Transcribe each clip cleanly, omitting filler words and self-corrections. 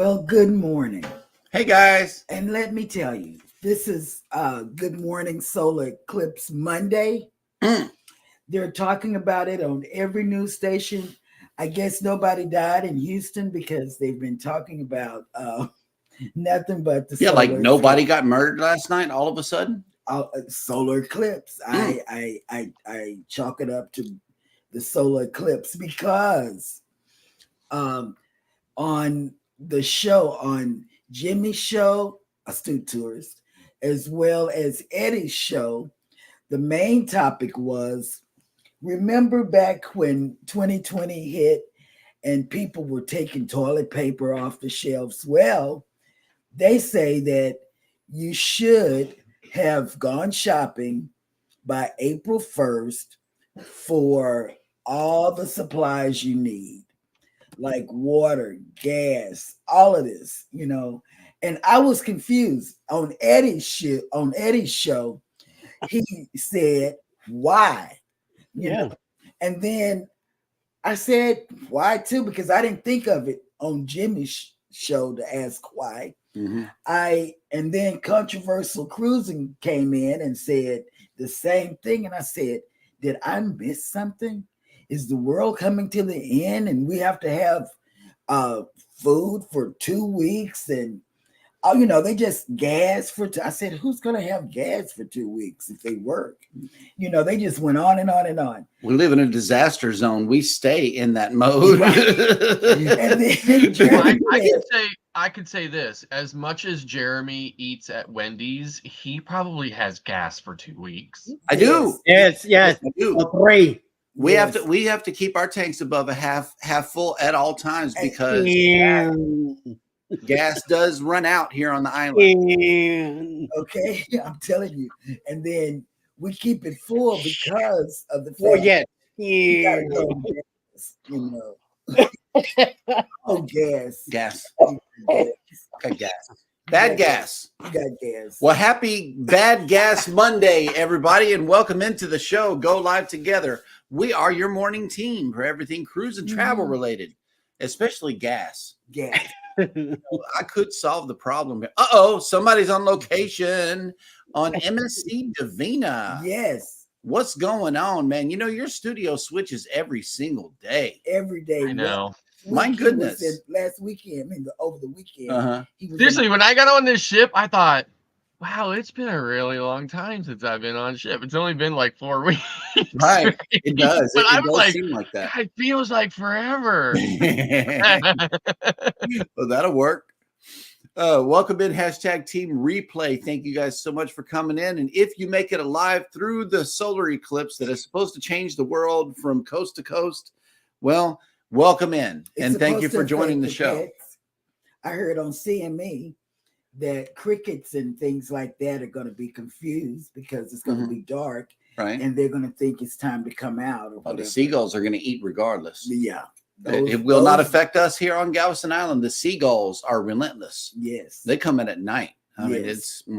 Well, good morning. Hey guys. And let me tell you, this is Good Morning Solar Eclipse Monday. They're talking about it on every news station. I guess nobody died in Houston because they've been talking about nothing but the like nobody got murdered last night all of a sudden. Solar eclipse. I chalk it up to the solar eclipse because on the show, on Jimmy's show, Astute Tourist, as well as Eddie's show, the main topic was, remember back when 2020 hit and people were taking toilet paper off the shelves? Well, they say that you should have gone shopping by April 1st for all the supplies you need, like water, gas, all of this, And I was confused on Eddie's show. He said, "Why?" You know? And then I said, "Why too?" Because I didn't think of it on Jimmy's show to ask why. And then Controversial Cruising came in and said the same thing, and I said, "Did I miss something? Is the world coming to the end and we have to have food for 2 weeks?" And they just gas for I said, who's going to have gas for 2 weeks if they work? They just went on and on and on. We live in a disaster zone. We stay in that mode. And then I could say this: as much as Jeremy eats at Wendy's, he probably has gas for 2 weeks. I do. Yes. I do. Three. We have to keep our tanks above a half full at all times because gas does run out here on the island. Okay, I'm telling you. And then we keep it full because of the fact we gotta go gas. Gas. Got gas. Bad gas. You got gas. Well, happy Bad Gas Monday, everybody, and welcome into the show. Go live together. We are your morning team for everything cruise and travel related, especially gas. Gas. I could solve the problem. Somebody's on location on MSC Divina. Yes. What's going on, man? Your studio switches every single day. Every day. I know. My goodness. Last weekend, over the weekend. Seriously, when I got on this ship, I thought, wow, it's been a really long time since I've been on ship. It's only been like 4 weeks. Right. It does. But I was does like, seem like that. God, it feels like forever. Well, that'll work. Welcome in, #team replay. Thank you guys so much for coming in. And if you make it alive through the solar eclipse that is supposed to change the world from coast to coast, well, welcome in. And thank you for joining the show. Pets. I heard on CME that crickets and things like that are going to be confused because it's going to be dark. Right. And they're going to think it's time to come out. Or the seagulls are going to eat regardless. Yeah. It will not affect us here on Galveston Island. The seagulls are relentless. Yes. They come in at night. I mean,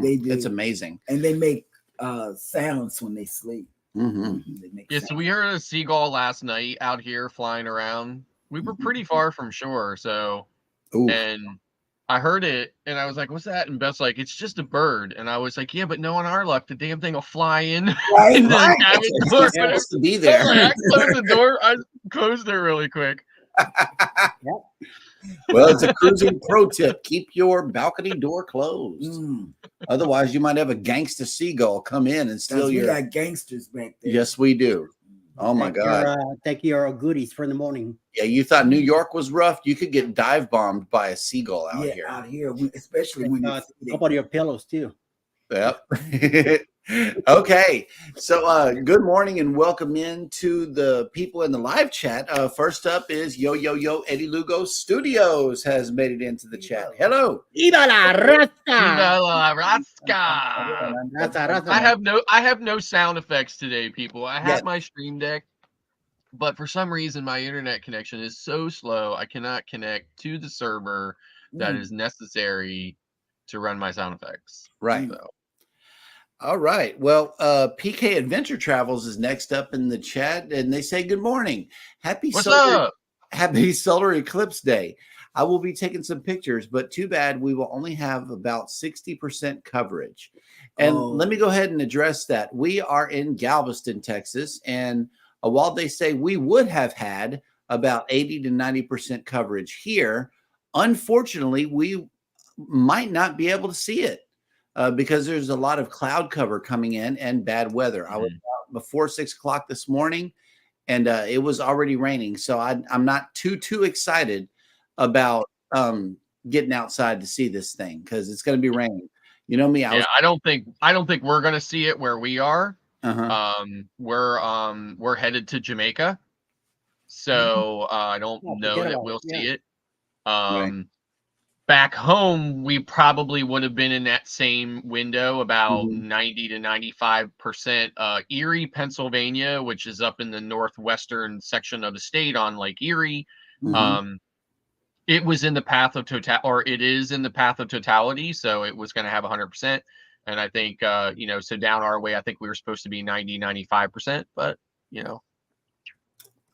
they do. It's amazing. And they make sounds when they sleep. They make So we heard a seagull last night out here flying around. We were pretty far from shore, and I heard it, and I was like, "What's that?" And Beth's like, "It's just a bird." And I was like, "Yeah, but no, on our luck, the damn thing will fly in." Right. The cabin door. It's supposed to be there. I closed the door. I closed it really quick. Well, it's a cruising pro tip. Keep your balcony door closed. Otherwise, you might have a gangster seagull come in and steal your... We got gangsters back there. Yes, we do. Oh, my God. Take your goodies for the morning. Yeah, you thought New York was rough? You could get dive bombed by a seagull out here. Out here, especially when a couple of your pillows, too. Yep. Okay. So good morning and welcome in to the people in the live chat. First up is Yo Eddie Lugo Studios has made it into the chat. Hello. Viva la raza. Viva la rasca. I have no sound effects today, people. I have my Stream Deck, but for some reason my internet connection is so slow I cannot connect to the server that is necessary to run my sound effects. Right. So. All right. Well, PK Adventure Travels is next up in the chat, and they say good morning. Happy What's solar, up? Happy Solar Eclipse Day. I will be taking some pictures, but too bad we will only have about 60% coverage. And let me go ahead and address that. We are in Galveston, Texas, and while they say we would have had about 80 to 90% coverage here, unfortunately, we might not be able to see it because there's a lot of cloud cover coming in and bad weather. I was out before 6 o'clock this morning, and it was already raining. So I'm not too excited about getting outside to see this thing because it's going to be raining. You know me. I don't think we're gonna see it where we are. We're headed to Jamaica, so I don't know that we'll see it. Back home, we probably would have been in that same window, about 90 to 95%. Erie, Pennsylvania, which is up in the northwestern section of the state on Lake Erie. It was in the path of it is in the path of totality, so it was going to have 100%. And I think, so down our way, I think we were supposed to be 90, 95%, but,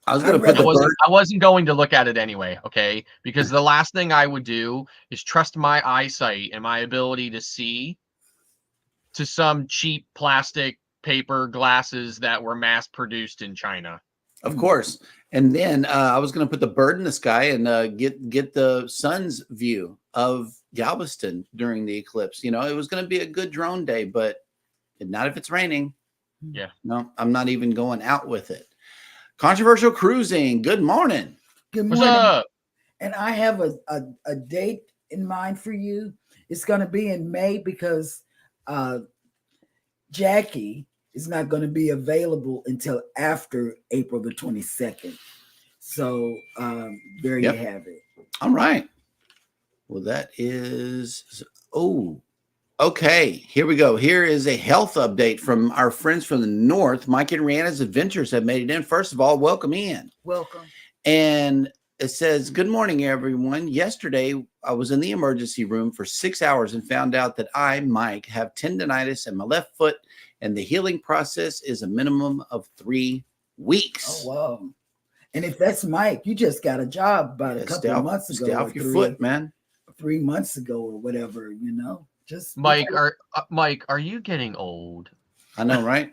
I was going to put I wasn't going to look at it anyway, okay? Because the last thing I would do is trust my eyesight and my ability to see to some cheap plastic paper glasses that were mass produced in China. Of course. And then I was going to put the bird in the sky and get the sun's view of Galveston during the eclipse. It was going to be a good drone day, but not if it's raining. Yeah. No, I'm not even going out with it. Controversial cruising. Good morning. Good morning. What's up? And I have a date in mind for you. It's going to be in May because Jackie is not going to be available until after April the 22nd. So there you have it. All right. Well, that is, okay. Here we go. Here is a health update from our friends from the north. Mike and Rihanna's Adventures have made it in. First of all, welcome in. Welcome. And it says, good morning, everyone. Yesterday, I was in the emergency room for 6 hours and found out that I, Mike, have tendonitis in my left foot, and the healing process is a minimum of 3 weeks. Oh, wow. And if that's Mike, you just got a job about a couple of months ago. Stay off your foot, man. 3 months ago or whatever, Just Mike, are you getting old? I know, right?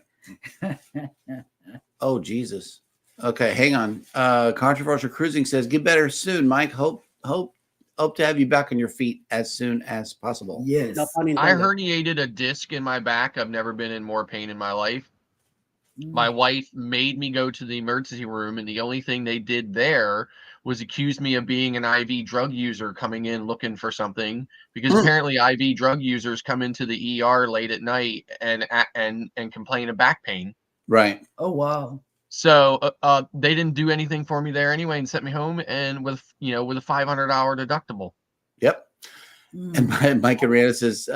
Oh, Jesus. Okay, hang on. Controversial Cruising says, get better soon, Mike. Hope to have you back on your feet as soon as possible. Yes. I herniated a disc in my back. I've never been in more pain in my life. My wife made me go to the emergency room, and the only thing they did there was accuse me of being an IV drug user coming in looking for something, because apparently IV drug users come into the ER late at night and complain of back pain. Right. Oh, wow. So they didn't do anything for me there anyway and sent me home, and with a $500 deductible. Yep. And Mike Arena says,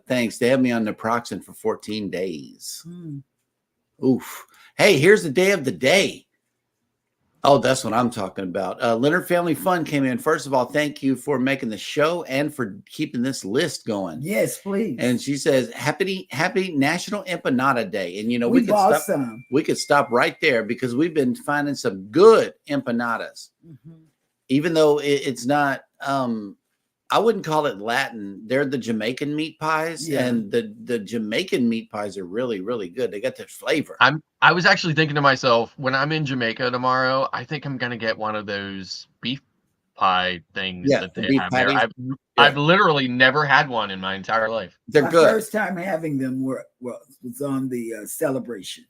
thanks. They have me on naproxen for 14 days. Oof. Hey, here's the day of the day. Oh, that's what I'm talking about. Leonard Family Fun came in. First of all, thank you for making the show and for keeping this list going. Yes, please. And she says, happy National Empanada Day. And, we could stop right there because we've been finding some good empanadas. Even though it's not, I wouldn't call it Latin. They're the Jamaican meat pies, and the Jamaican meat pies are really, really good. They got that flavor. I was actually thinking to myself, when I'm in Jamaica tomorrow, I think I'm gonna get one of those beef pie things that they have there. I've literally never had one in my entire life. They're my good. First time having them was on the celebration.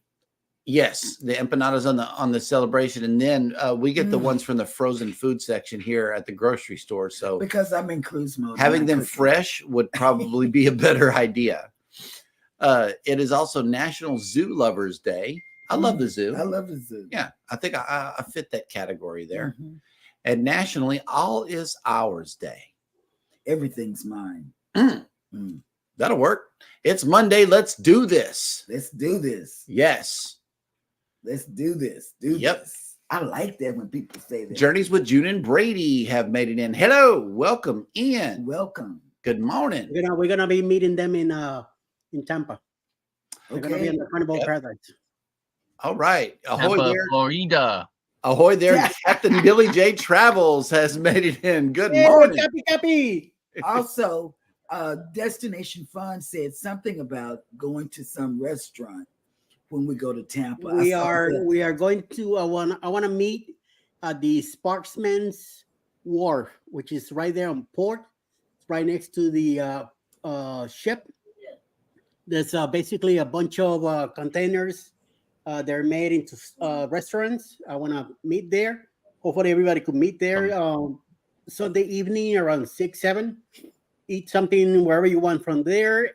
Yes, the empanadas on the celebration, and then we get the ones from the frozen food section here at the grocery store. So because I'm in cruise mode, having them fresh would probably be a better idea. It is also National Zoo Lovers Day. I love the zoo. I love the zoo. Yeah, I think I fit that category there. And nationally, All Is Ours Day. Everything's mine. That'll work. It's Monday. Let's do this. Let's do this. Yes. Let's do this. This. I like that when people say that. Journeys with June and Brady have made it in. Hello. Welcome in. Welcome. Good morning. We're gonna be meeting them in Tampa. They're Okay. gonna be in the Carnival Paradise. All right. Tampa, Florida. Ahoy there. Captain Billy J Travels has made it in. Good Hey, morning. Cappy. Also, Destination Fun said something about going to some restaurant when we go to Tampa. We are going to I want to meet at the Sparksman's Wharf, which is right there on port. It's right next to the ship. There's basically a bunch of containers. They're made into restaurants. I want to meet there. Hopefully, everybody could meet there Sunday evening around 6, 7. Eat something wherever you want from there.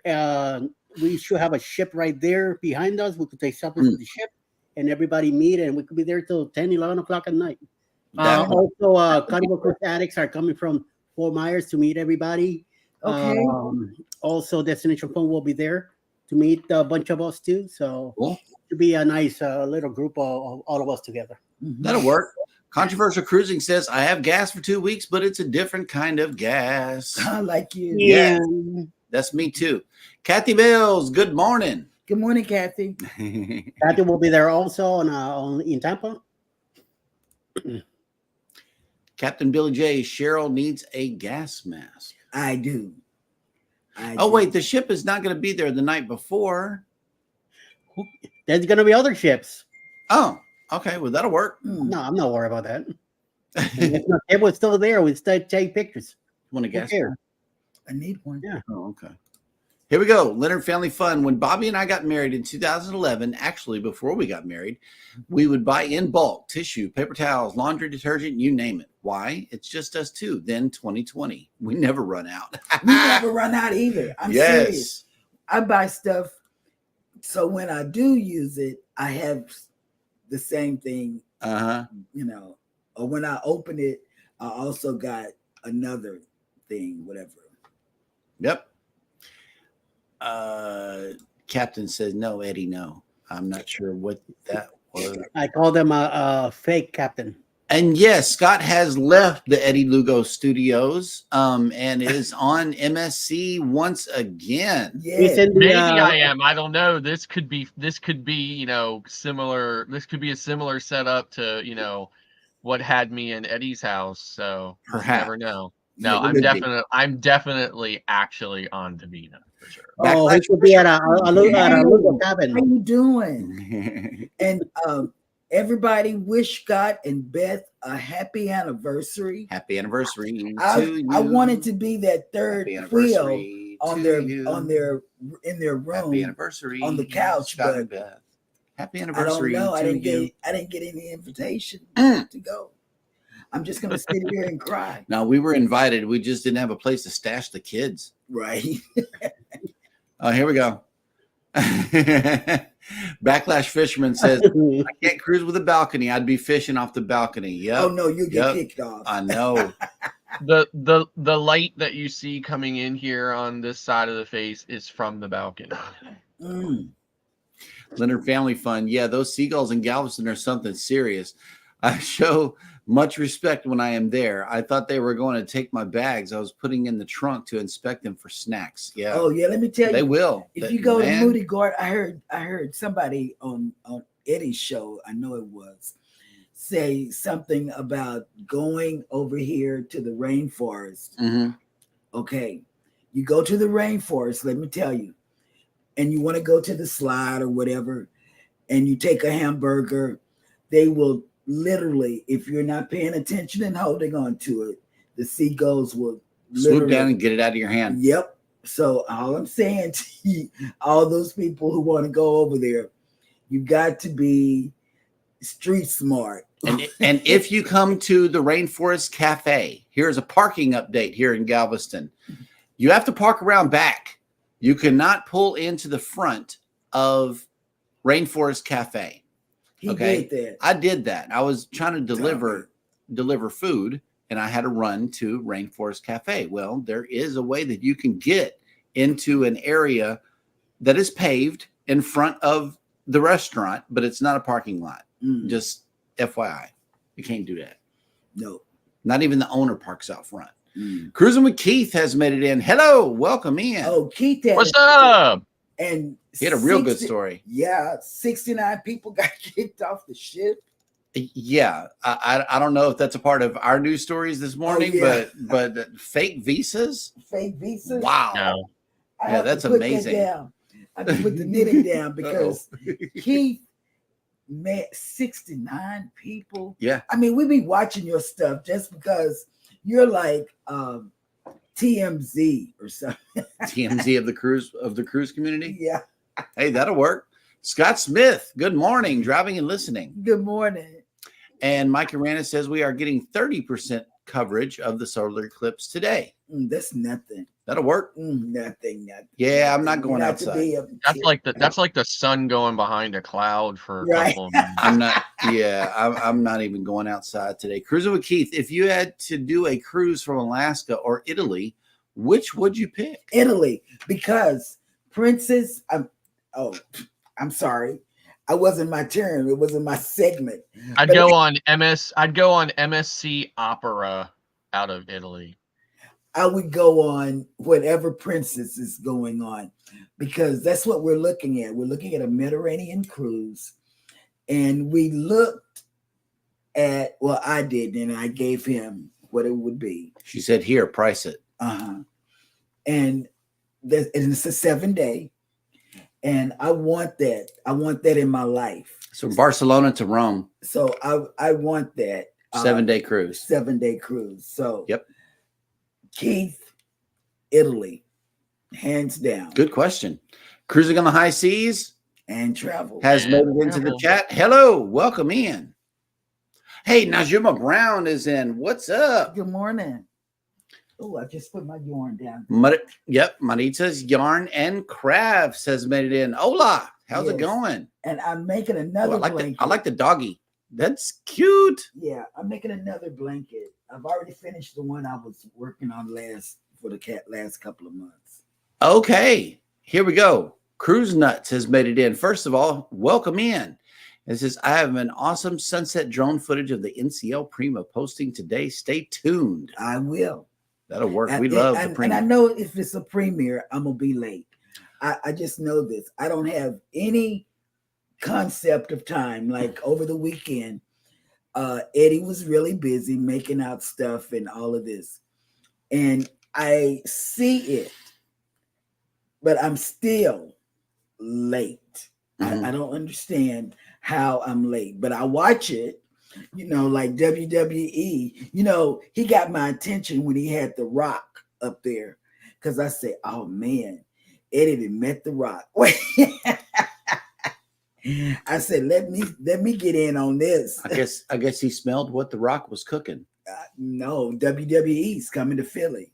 We should have a ship right there behind us. We could take something to the ship and everybody meet, and we could be there till 10, 11 o'clock at night. Also, Carnival Cruise addicts are coming from Fort Myers to meet everybody. Okay. Also, Destination Fun will be there to meet a bunch of us too. So Cool. to be a nice little group of all of us together. That'll work. Controversial Cruising says, I have gas for 2 weeks, but it's a different kind of gas. I like you. Yeah. That's me too. Kathy Mills, good morning. Good morning, Kathy. Kathy will be there also in Tampa. Captain Billy J, Cheryl needs a gas mask. I do. Wait, the ship is not going to be there the night before. There's going to be other ships. Oh, okay. Well, that'll work. No, I'm not worried about that. It was still there. We still take pictures. Want a gas mask? I need one. Yeah. Oh, okay. Here we go. Leonard Family Fun. When Bobby and I got married in 2011, actually before we got married, we would buy in bulk tissue, paper towels, laundry detergent, you name it. Why? It's just us two. Then 2020. We never run out. We never run out either. I'm serious. I buy stuff. So when I do use it, I have the same thing, you know, or when I open it, I also got another thing, whatever. Yep. Captain says, no, Eddie, no. I'm not sure what that was. I call them a fake captain. And yes, Scott has left the Eddie Lugo Studios and is on MSC once again. Yeah. Maybe I am. I don't know. This could be, you know, similar. This could be a similar setup to, you know, what had me in Eddie's house. So Perhaps. You never know. No, I'm definitely actually on Davina for sure. Oh, it could be at a Lugo cabin. How you doing? And everybody wish Scott and Beth a happy anniversary. Happy anniversary to you. I wanted to be that third wheel in their room. Happy anniversary on the couch, Scott and but Beth. Happy anniversary. I don't know. I didn't get any invitation to go. I'm just gonna sit here and cry. No, we were invited. We just didn't have a place to stash the kids. Right. Oh, here we go. Backlash Fisherman says, I can't cruise with a balcony. I'd be fishing off the balcony. Yep. Oh no, you get kicked off. I know. The light that you see coming in here on this side of the face is from the balcony. Leonard Family Fun. Yeah, those seagulls in Galveston are something serious. I show much respect when I am there. I thought they were going to take my bags I was putting in the trunk to inspect them for snacks. Yeah. Oh yeah, let me tell you. They will. If you go to Moody Guard, I heard somebody on Eddie's show, I know it was, say something about going over here to the rainforest. Mm-hmm. Okay. You go to the rainforest, let me tell you, and you want to go to the slide or whatever, and you take a hamburger, they will literally, if you're not paying attention and holding on to it, the seagulls will swoop down and get it out of your hand. Yep. So all I'm saying to you, all those people who want to go over there, you got to be street smart. And if you come to the Rainforest Cafe, here's a parking update here in Galveston. You have to park around back. You cannot pull into the front of Rainforest Cafe. He did that. I did that. I was trying to deliver food, and I had to run to Rainforest Cafe. Well, there is a way that you can get into an area that is paved in front of the restaurant, but it's not a parking lot. Just FYI, you can't do that. No, not even the owner parks out front. Cruising with Keith has made it in. Hello, welcome in. Oh, Keith, what's up? And he had a real good story. Yeah, 69 people got kicked off the ship. Yeah, I don't know if that's a part of our news stories this morning, yeah. but fake visas. Fake visas. Wow. No. I Yeah, have that's to put amazing. That down. I have to put the knitting down because Keith met 69 people. Yeah. I mean, we be watching your stuff just because you're like TMZ or something. TMZ of the cruise community. Yeah. Hey, that'll work. Scott Smith, good morning, driving and listening. Good morning. And Mike Aranis says we are getting 30% coverage of the solar eclipse today. That's nothing. That'll work. Nothing. Yeah, I'm not going Not to outside. be That's like the sun going behind a cloud for a Right. couple of minutes. I'm not. Yeah, I'm not even going outside today. Cruising with Keith. If you had to do a cruise from Alaska or Italy, which would you pick? Italy, because Princess. I'm sorry. I wasn't my turn. It wasn't my segment. I'd go on MSC Opera out of Italy. I would go on whatever Princess is going on, because that's what we're looking at. We're looking at a Mediterranean cruise, and we looked at, well, I did, and I gave him what it would be. She said, "Here, price it." And it's a 7-day, and I want that. I want that in my life. So Barcelona to Rome. So I want that 7-day cruise. 7-day cruise. So yep. Keith, Italy, hands down. Good question. Cruising on the high seas and travel has made it into the chat. Hello, welcome in. Hey, Najuma Brown is in. What's up? Good morning. Oh, I just put my yarn down. Yep, Marita's Yarn and Crafts has made it in. Hola, how's it going? And I'm making another blanket. I like the doggy. That's cute. Yeah, I'm making another blanket. I've already finished the one I was working on last couple of months. Okay, here we go. Cruise Nuts has made it in. First of all, welcome in. It says, I have an awesome sunset drone footage of the NCL Prima posting today. Stay tuned. I will. That'll work. We love the Prima. And I know if it's a premiere, I'm going to be late. I just know this. I don't have any concept of time. Like over the weekend, Eddie was really busy making out stuff and all of this. And I see it, but I'm still late. I don't understand how I'm late, but I watch it, like WWE. He got my attention when he had The Rock up there, because I said, oh man, Eddie done met The Rock. I said, let me get in on this. I guess he smelled what The Rock was cooking. No, WWE's coming to Philly.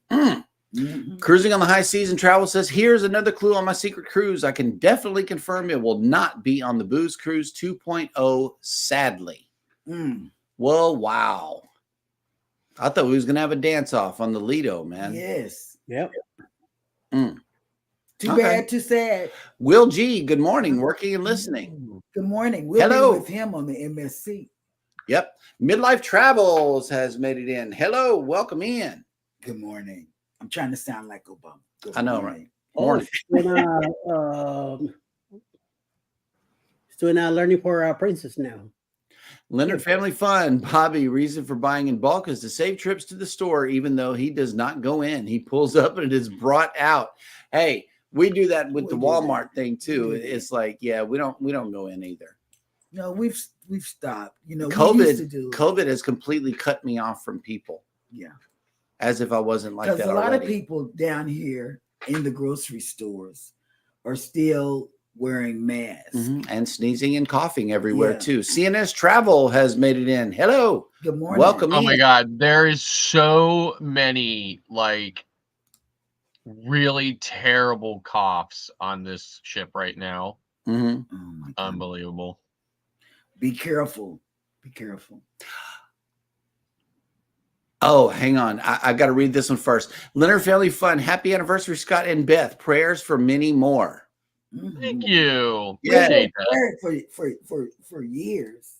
Cruising on the high seas and travel says, here's another clue on my secret cruise. I can definitely confirm it will not be on the Booze Cruise 2.0, sadly. Well, wow. I thought we was going to have a dance off on the Lido, man. Yes. Yep. Too bad, too sad. Will G, good morning, working and listening. Good morning. We'll be with him on the MSC. Yep. Midlife Travels has made it in. Hello, welcome in. Good morning. I'm trying to sound like Obama. I know, right? Morning. Still not learning for our princess now. Leonard Family Fun. Bobby, reason for buying in bulk is to save trips to the store, even though he does not go in. He pulls up and it is brought out. Hey, we do that with the Walmart thing too. It's like, yeah, we don't go in either. No, we've stopped. COVID has completely cut me off from people. Yeah. As if I wasn't like that Because a already. lot of people down here in the grocery stores are still wearing masks. And sneezing and coughing everywhere too. CNS Travel has made it in. Hello. Good morning. Welcome in. Oh my God. There is so many really terrible coughs on this ship right now. Oh my God. Unbelievable. Be careful. Be careful. Oh, hang on. I got to read this one first. Leonard Family Fun. Happy anniversary, Scott and Beth. Prayers for many more. Thank you. Yeah. Appreciate that. For years.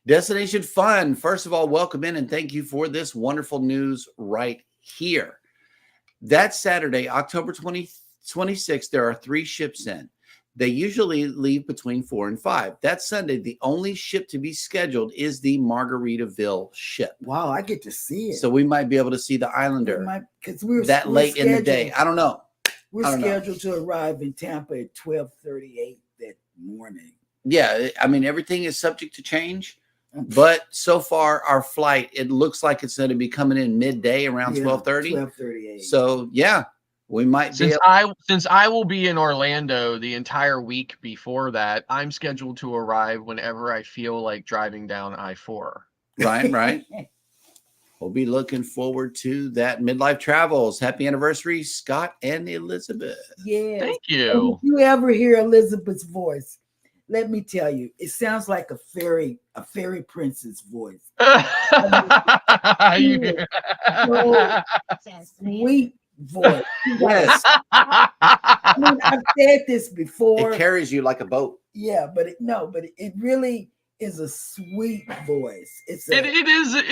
Destination Fun. First of all, welcome in and thank you for this wonderful news right here. That Saturday, October 26th, there are 3 ships in. They usually leave between 4 and 5. That Sunday, the only ship to be scheduled is the Margaritaville ship. Wow, I get to see it. So we might be able to see the Islander Because we're that late in the day. I don't know. We're I don't know. scheduled to arrive in Tampa at 12:38 that morning. Yeah, I mean, everything is subject to change. But so far, our flight, it looks like it's going to be coming in midday around 12:30. 12:38. So, yeah, we might be. Since I will be in Orlando the entire week before that, I'm scheduled to arrive whenever I feel like driving down I-4. Right. We'll be looking forward to that. Midlife Travels. Happy anniversary, Scott and Elizabeth. Yeah. Thank And you. if you ever hear Elizabeth's voice, let me tell you, it sounds like a fairy princess voice. Sweet voice. Yes. I mean, I've said this before. It carries you like a boat. Yeah, but it really is a sweet voice. It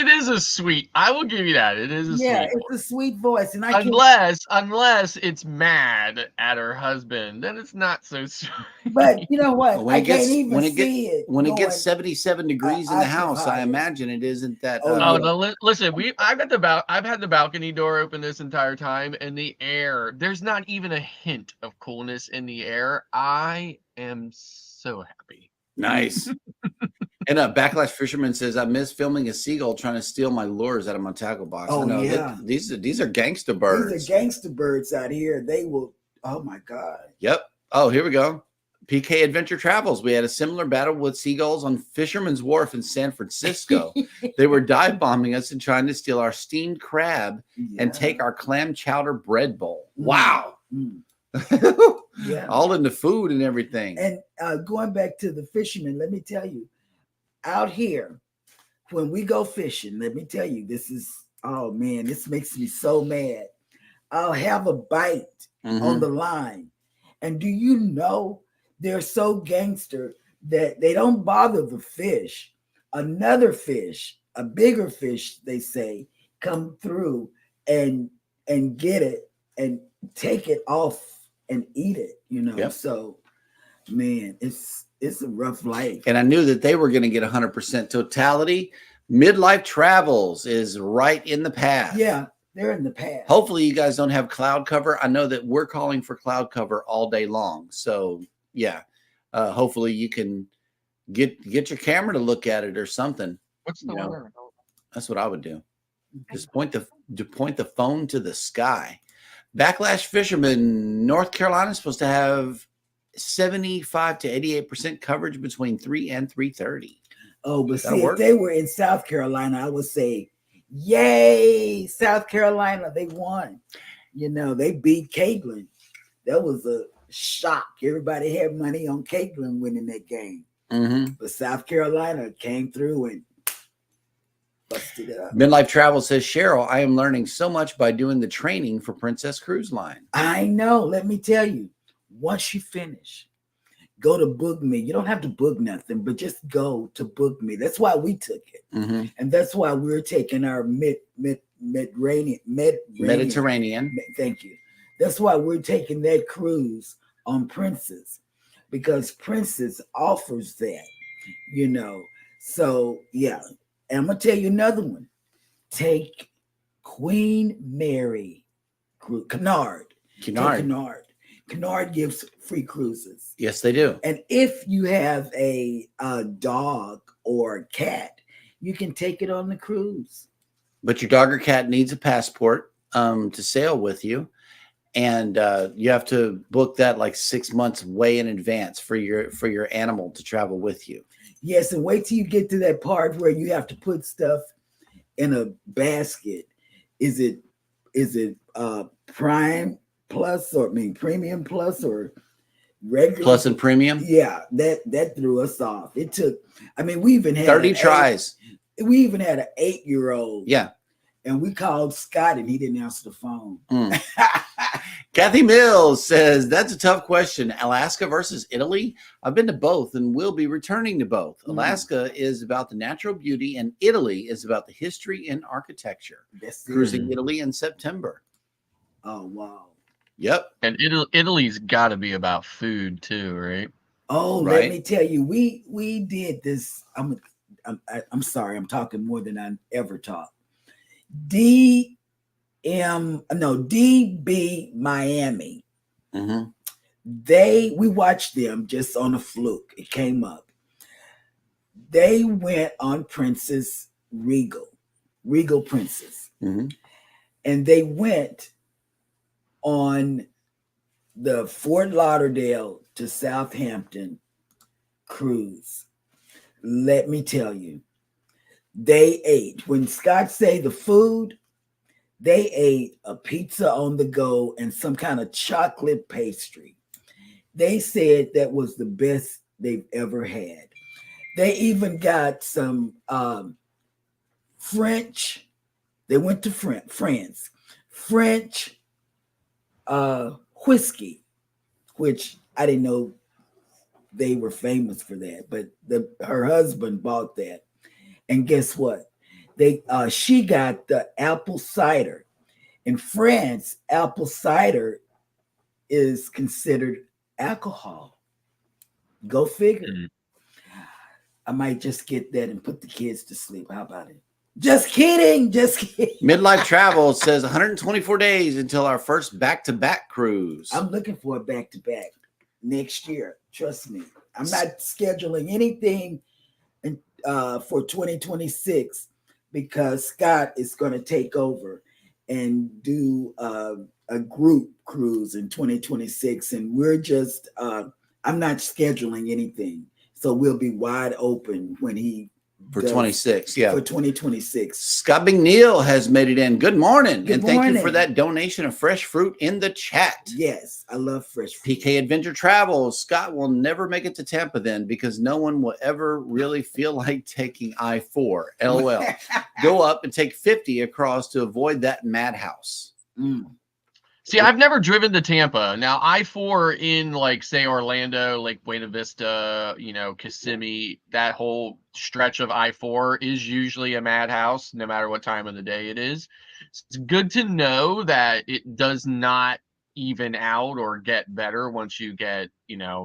is a sweet. I will give you that. It is a sweet. It's a sweet voice, and unless it's mad at her husband, then it's not so sweet. But you know what? When it gets 77 going, degrees in the house, I imagine it isn't that. Listen, I've had the balcony door open this entire time, and the air. There's not even a hint of coolness in the air. I am so happy. Nice. And Backlash Fisherman says, I miss filming a seagull trying to steal my lures out of my tackle box. Oh, I know yeah. These are gangster birds. These are gangster birds out here. They will, oh my God. Yep. Oh, here we go. PK Adventure Travels. We had a similar battle with seagulls on Fisherman's Wharf in San Francisco. They were dive bombing us and trying to steal our steamed crab and take our clam chowder bread bowl. Wow. Yeah. All in the food and everything. And going back to the fishermen, let me tell you, out here, when we go fishing, let me tell you, this makes me so mad. I'll have a bite on the line. And do you know, they're so gangster that they don't bother the fish. Another fish, a bigger fish, they say, come through and get it and take it off and eat it, Yep. So, man, it's a rough life. And I knew that they were going to get 100% totality. Midlife Travels is right in the path. Yeah, they're in the path. Hopefully you guys don't have cloud cover. I know that we're calling for cloud cover all day long. So yeah, hopefully you can get your camera to look at it or something. What's the weather? That's what I would do. Just point the phone to the sky. Backlash Fisherman, North Carolina is supposed to have 75 to 88% coverage between 3 and 3:30. Oh, but see, if they were in South Carolina, I would say, yay, South Carolina, they won. They beat Caitlin. That was a shock. Everybody had money on Caitlin winning that game. But South Carolina came through and busted it up. Midlife Travel says, Cheryl, I am learning so much by doing the training for Princess Cruise Line. I know. Let me tell you, once you finish, go to Book Me. You don't have to book nothing, but just go to Book Me. That's why we took it. And that's why we're taking our Mediterranean. Thank you. That's why we're taking that cruise on Princess, because Princess offers that, So, yeah. And I'm going to tell you another one. Take Queen Mary Cunard. Cunard gives free cruises. Yes, they do. And if you have a dog or a cat, you can take it on the cruise. But your dog or cat needs a passport to sail with you. And you have to book that like 6 months way in advance for your animal to travel with you. Yes, and wait till you get to that part where you have to put stuff in a basket. Is it Prime Plus Premium Plus or regular Plus and Premium? Yeah, that threw us off. It took. We even had 30 tries. We even had an 8-year-old. Yeah, and we called Scott and he didn't answer the phone. Kathy Mills says, that's a tough question. Alaska versus Italy. I've been to both and will be returning to both. Alaska is about the natural beauty and Italy is about the history and architecture. Cruising Italy in September. Oh, wow. Yep. And Italy's got to be about food too, right? Oh, Right. let me tell you, we did this. I'm sorry, I'm talking more than I ever talk. DB Miami. Mm-hmm. We watched them just on a fluke. It came up. They went on Princess Regal Princess, Mm-hmm. and they went on the Fort Lauderdale to Southampton cruise. Let me tell you, they ate. When Scott say the food, they ate a pizza on the go and some kind of chocolate pastry. They said that was the best they've ever had. They even got some French. They went to France. French whiskey, which I didn't know they were famous for that, but her husband bought that. And guess what? She got the apple cider. In France, apple cider is considered alcohol. Go figure. Mm. I might just get that and put the kids to sleep. How about it? Just kidding. Midlife Travel says 124 days until our first back-to-back cruise. I'm looking for a back-to-back next year. Trust me. I'm not scheduling anything for 2026 because Scott is going to take over and do a group cruise in 2026. And we're just, I'm not scheduling anything. So we'll be wide open when he for 26, yeah. For 2026. Scott McNeil has made it in. Good morning. Good Thank you for morning. that donation of fresh fruit in the chat. Yes, I love fresh fruit. PK Adventure Travel. Scott will never make it to Tampa then because no one will ever really feel like taking I-4. LOL. Go up and take 50 across to avoid that madhouse. Mm. See, I've never driven to Tampa. Now, I-4 in, like, say, Orlando, Lake Buena Vista, Kissimmee, that whole stretch of I-4 is usually a madhouse, no matter what time of the day it is. It's good to know that it does not even out or get better once you get,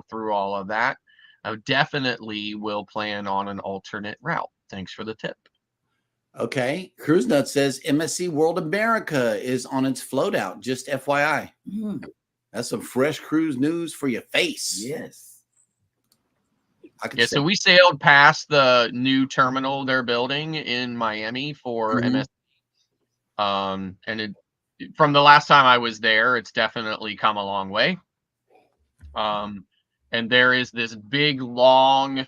through all of that. I definitely will plan on an alternate route. Thanks for the tip. Okay. Cruise Nut says MSC World America is on its float out. Just FYI. Mm. That's some fresh cruise news for your face. Yes. Yeah, so we sailed past the new terminal they're building in Miami for MSC. And from the last time I was there, it's definitely come a long way. And there is this big, long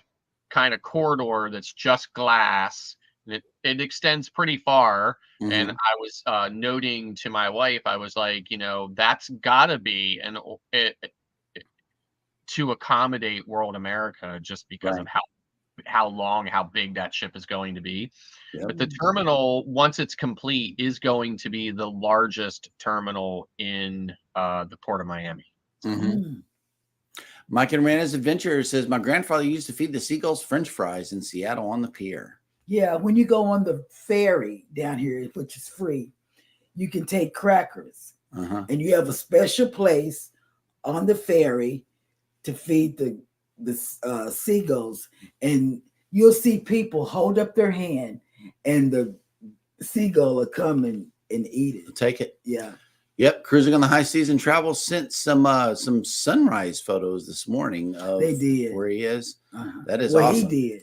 kind of corridor that's just glass. And it extends pretty far. Mm-hmm. And I was noting to my wife, I was like, that's got to be to accommodate World America just because of how big that ship is going to be. Yep. But the terminal, once it's complete, is going to be the largest terminal in the Port of Miami. Mm-hmm. Mike and Rana's Adventure says, my grandfather used to feed the seagulls French fries in Seattle on the pier. Yeah, when you go on the ferry down here, which is free, you can take crackers. And you have a special place on the ferry to feed the seagulls. And you'll see people hold up their hand and the seagull will come and eat it. Take it. Yeah. Yep. Cruising on the High Season Travel sent some sunrise photos this morning of they did. Where he is. That is awesome. He did.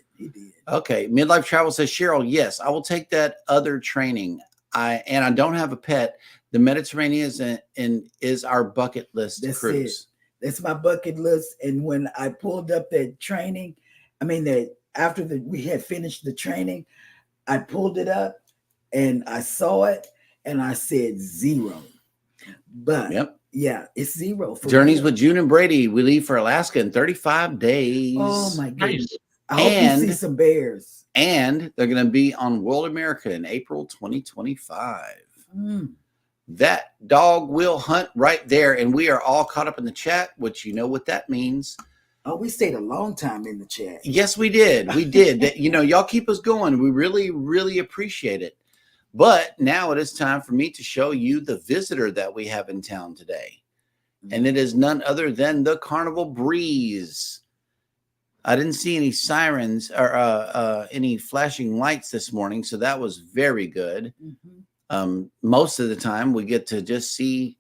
Okay. Midlife Travel says, Cheryl, yes, I will take that other training. I don't have a pet. The Mediterranean is our bucket list cruise. That's my bucket list. And when I pulled up that training, after we had finished the training, I pulled it up and I saw it and I said 0. But yeah, it's 0. For Journeys with June and Brady. We leave for Alaska in 35 days. Oh my goodness. I hope you see some bears. And they're going to be on World America in April 2025. That dog will hunt right there. And we are all caught up in the chat, which you know what that means. Oh, we stayed a long time in the chat. Yes, we did. We did. Y'all keep us going. We really, really appreciate it. But now it is time for me to show you the visitor that we have in town today. and it is none other than the Carnival Breeze. I didn't see any sirens or any flashing lights this morning, so that was very good. Most of the time, we get to just see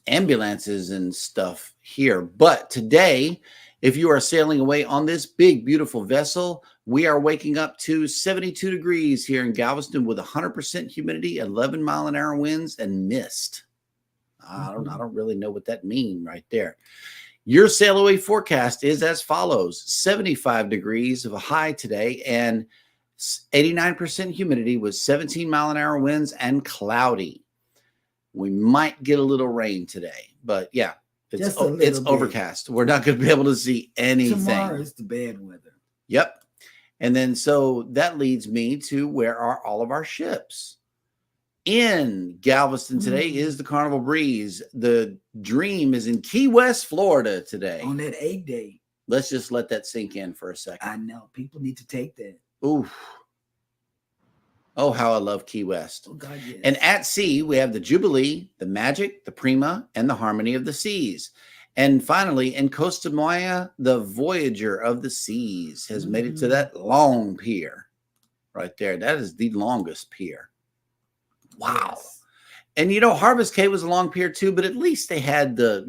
ambulances and stuff here. But today, if you are sailing away on this big, beautiful vessel, we are waking up to 72 degrees here in Galveston with 100% humidity, 11-mile-an-hour winds, and mist. I don't really know what that means right there. Your sail away forecast is as follows: 75 degrees of a high today and 89% humidity with 17-mile-an-hour winds and cloudy. We might get a little rain today, but yeah, it's overcast. We're not going to be able to see anything. Tomorrow is the bad weather. Yep. And then so that leads me to where are all of our ships? In Galveston today is the Carnival Breeze. The Dream is in Key West, Florida today. On that 8 day. Let's just let that sink in for a second. I know. People need to take that. Oof. Oh, how I love Key West. Oh, God, yes. And at sea, we have the Jubilee, the Magic, the Prima, and the Harmony of the Seas. And finally, in Costa Maya, the Voyager of the Seas has made it to that long pier right there. That is the longest pier. Wow. Yes. And, Harvest Cape was a long pier too, but at least they had the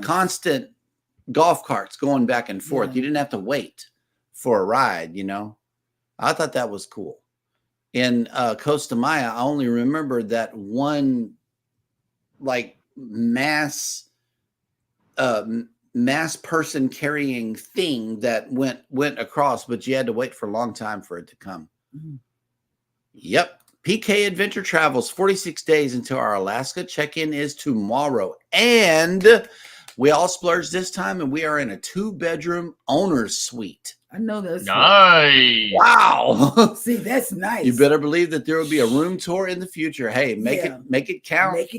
constant golf carts going back and forth. Yeah. You didn't have to wait for a ride, I thought that was cool. In Costa Maya, I only remember that one mass person carrying thing that went across, but you had to wait for a long time for it to come. Yep. PK Adventure Travels, 46 days until our Alaska check-in is tomorrow. And we all splurged this time, and we are in a 2-bedroom owner's suite. I know that's nice. Wow. See, that's nice. You better believe that there will be a room tour in the future. Hey, make it count. Make it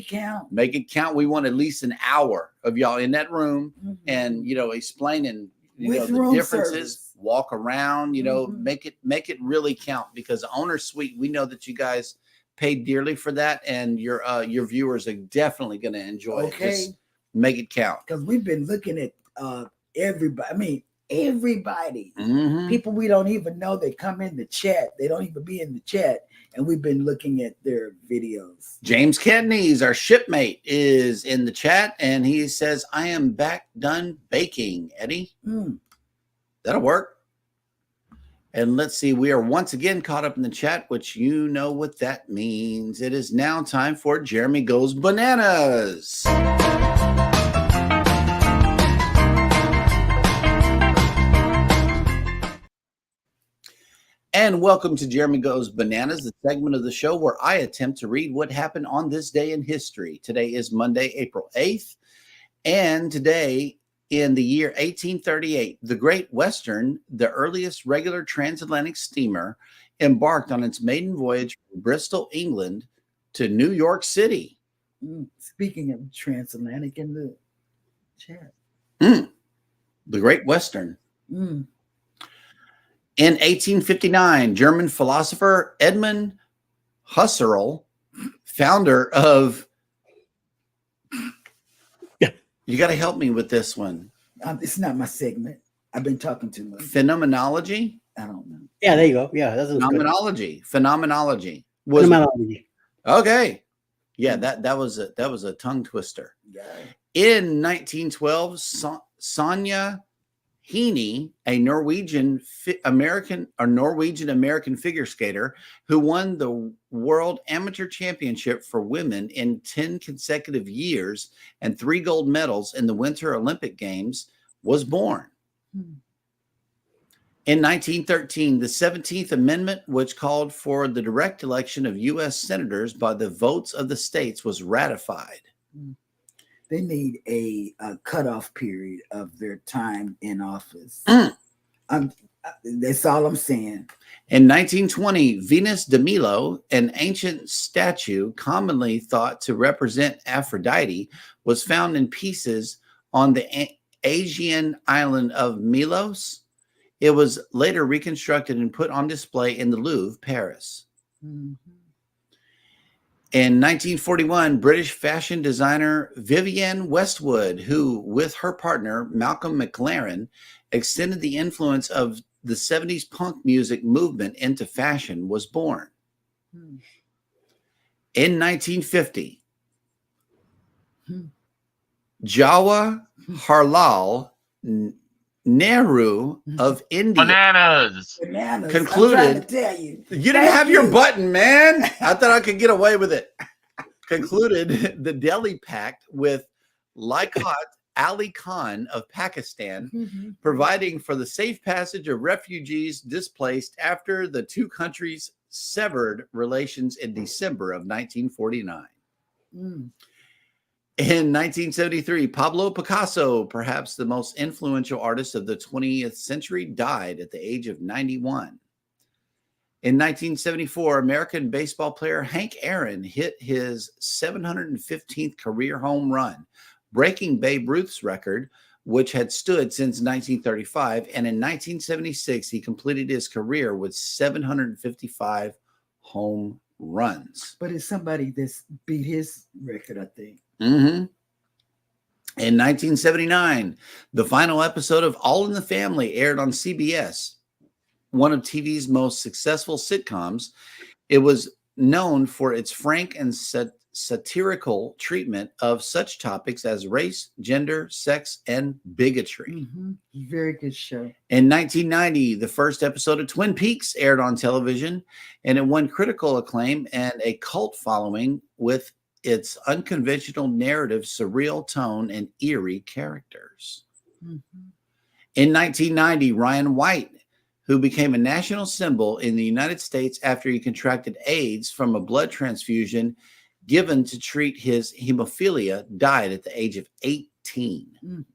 count. Make it count. We want at least an hour of y'all in that room and, explaining the differences. Service. Walk around, make it really count, because the owner's suite, we know that you guys paid dearly for that, and your viewers are definitely going to enjoy it. Just make it count. Because we've been looking at everybody. I mean, everybody. People we don't even know, they come in the chat. They don't even be in the chat, and we've been looking at their videos. James Kedneys, our shipmate, is in the chat, and he says, "I am back done baking, Eddie." That'll work. And let's see, we are once again caught up in the chat, which you know what that means. It is now time for Jeremy Goes Bananas. And welcome to Jeremy Goes Bananas, the segment of the show where I attempt to read what happened on this day in history. Today is Monday, April 8th. And today, in the year 1838, the Great Western, the earliest regular transatlantic steamer, embarked on its maiden voyage from Bristol, England, to New York City. Speaking of transatlantic in the chat. The Great Western. In 1859, German philosopher Edmund Husserl, founder of... You got to help me with this one. It's not my segment. I've been talking too much. Phenomenology? I don't know. Yeah, there you go. Yeah, that's phenomenology. Phenomenology. Phenomenology. Okay. Yeah, that was a tongue twister. Yeah. In 1912, Sonja Henie, a Norwegian American figure skater who won the World Amateur Championship for women in 10 consecutive years and 3 gold medals in the Winter Olympic Games, was born. In 1913, the 17th Amendment, which called for the direct election of U.S. senators by the votes of the states, was ratified. They need a cutoff period of their time in office. That's all I'm saying. In 1920, Venus de Milo, an ancient statue commonly thought to represent Aphrodite, was found in pieces on the Aegean island of Milos. It was later reconstructed and put on display in the Louvre, Paris. In 1941, British fashion designer Vivienne Westwood, who, with her partner Malcolm McLaren, extended the influence of the 70s punk music movement into fashion, was born. In 1950, Jawaharlal Nehru of India Bananas. concluded. I'm trying to tell you. You didn't have your button, man. I thought I could get away with it. Concluded the Delhi Pact with Liaquat Ali Khan of Pakistan, providing for the safe passage of refugees displaced after the two countries severed relations in December of 1949. In 1973, Pablo Picasso, perhaps the most influential artist of the 20th century, died at the age of 91. In 1974, American baseball player Hank Aaron hit his 715th career home run, breaking Babe Ruth's record, which had stood since 1935. And in 1976, he completed his career with 755 home runs. But it's somebody that's beat his record, I think. In 1979, the final episode of All in the Family aired on CBS, one of TV's most successful sitcoms. It was known for its frank and satirical treatment of such topics as race, gender, sex, and bigotry. Very good show. In 1990, the first episode of Twin Peaks aired on television, and it won critical acclaim and a cult following with its unconventional narrative, surreal tone, and eerie characters. In 1990, Ryan White, who became a national symbol in the United States after he contracted AIDS from a blood transfusion given to treat his hemophilia, died at the age of 18.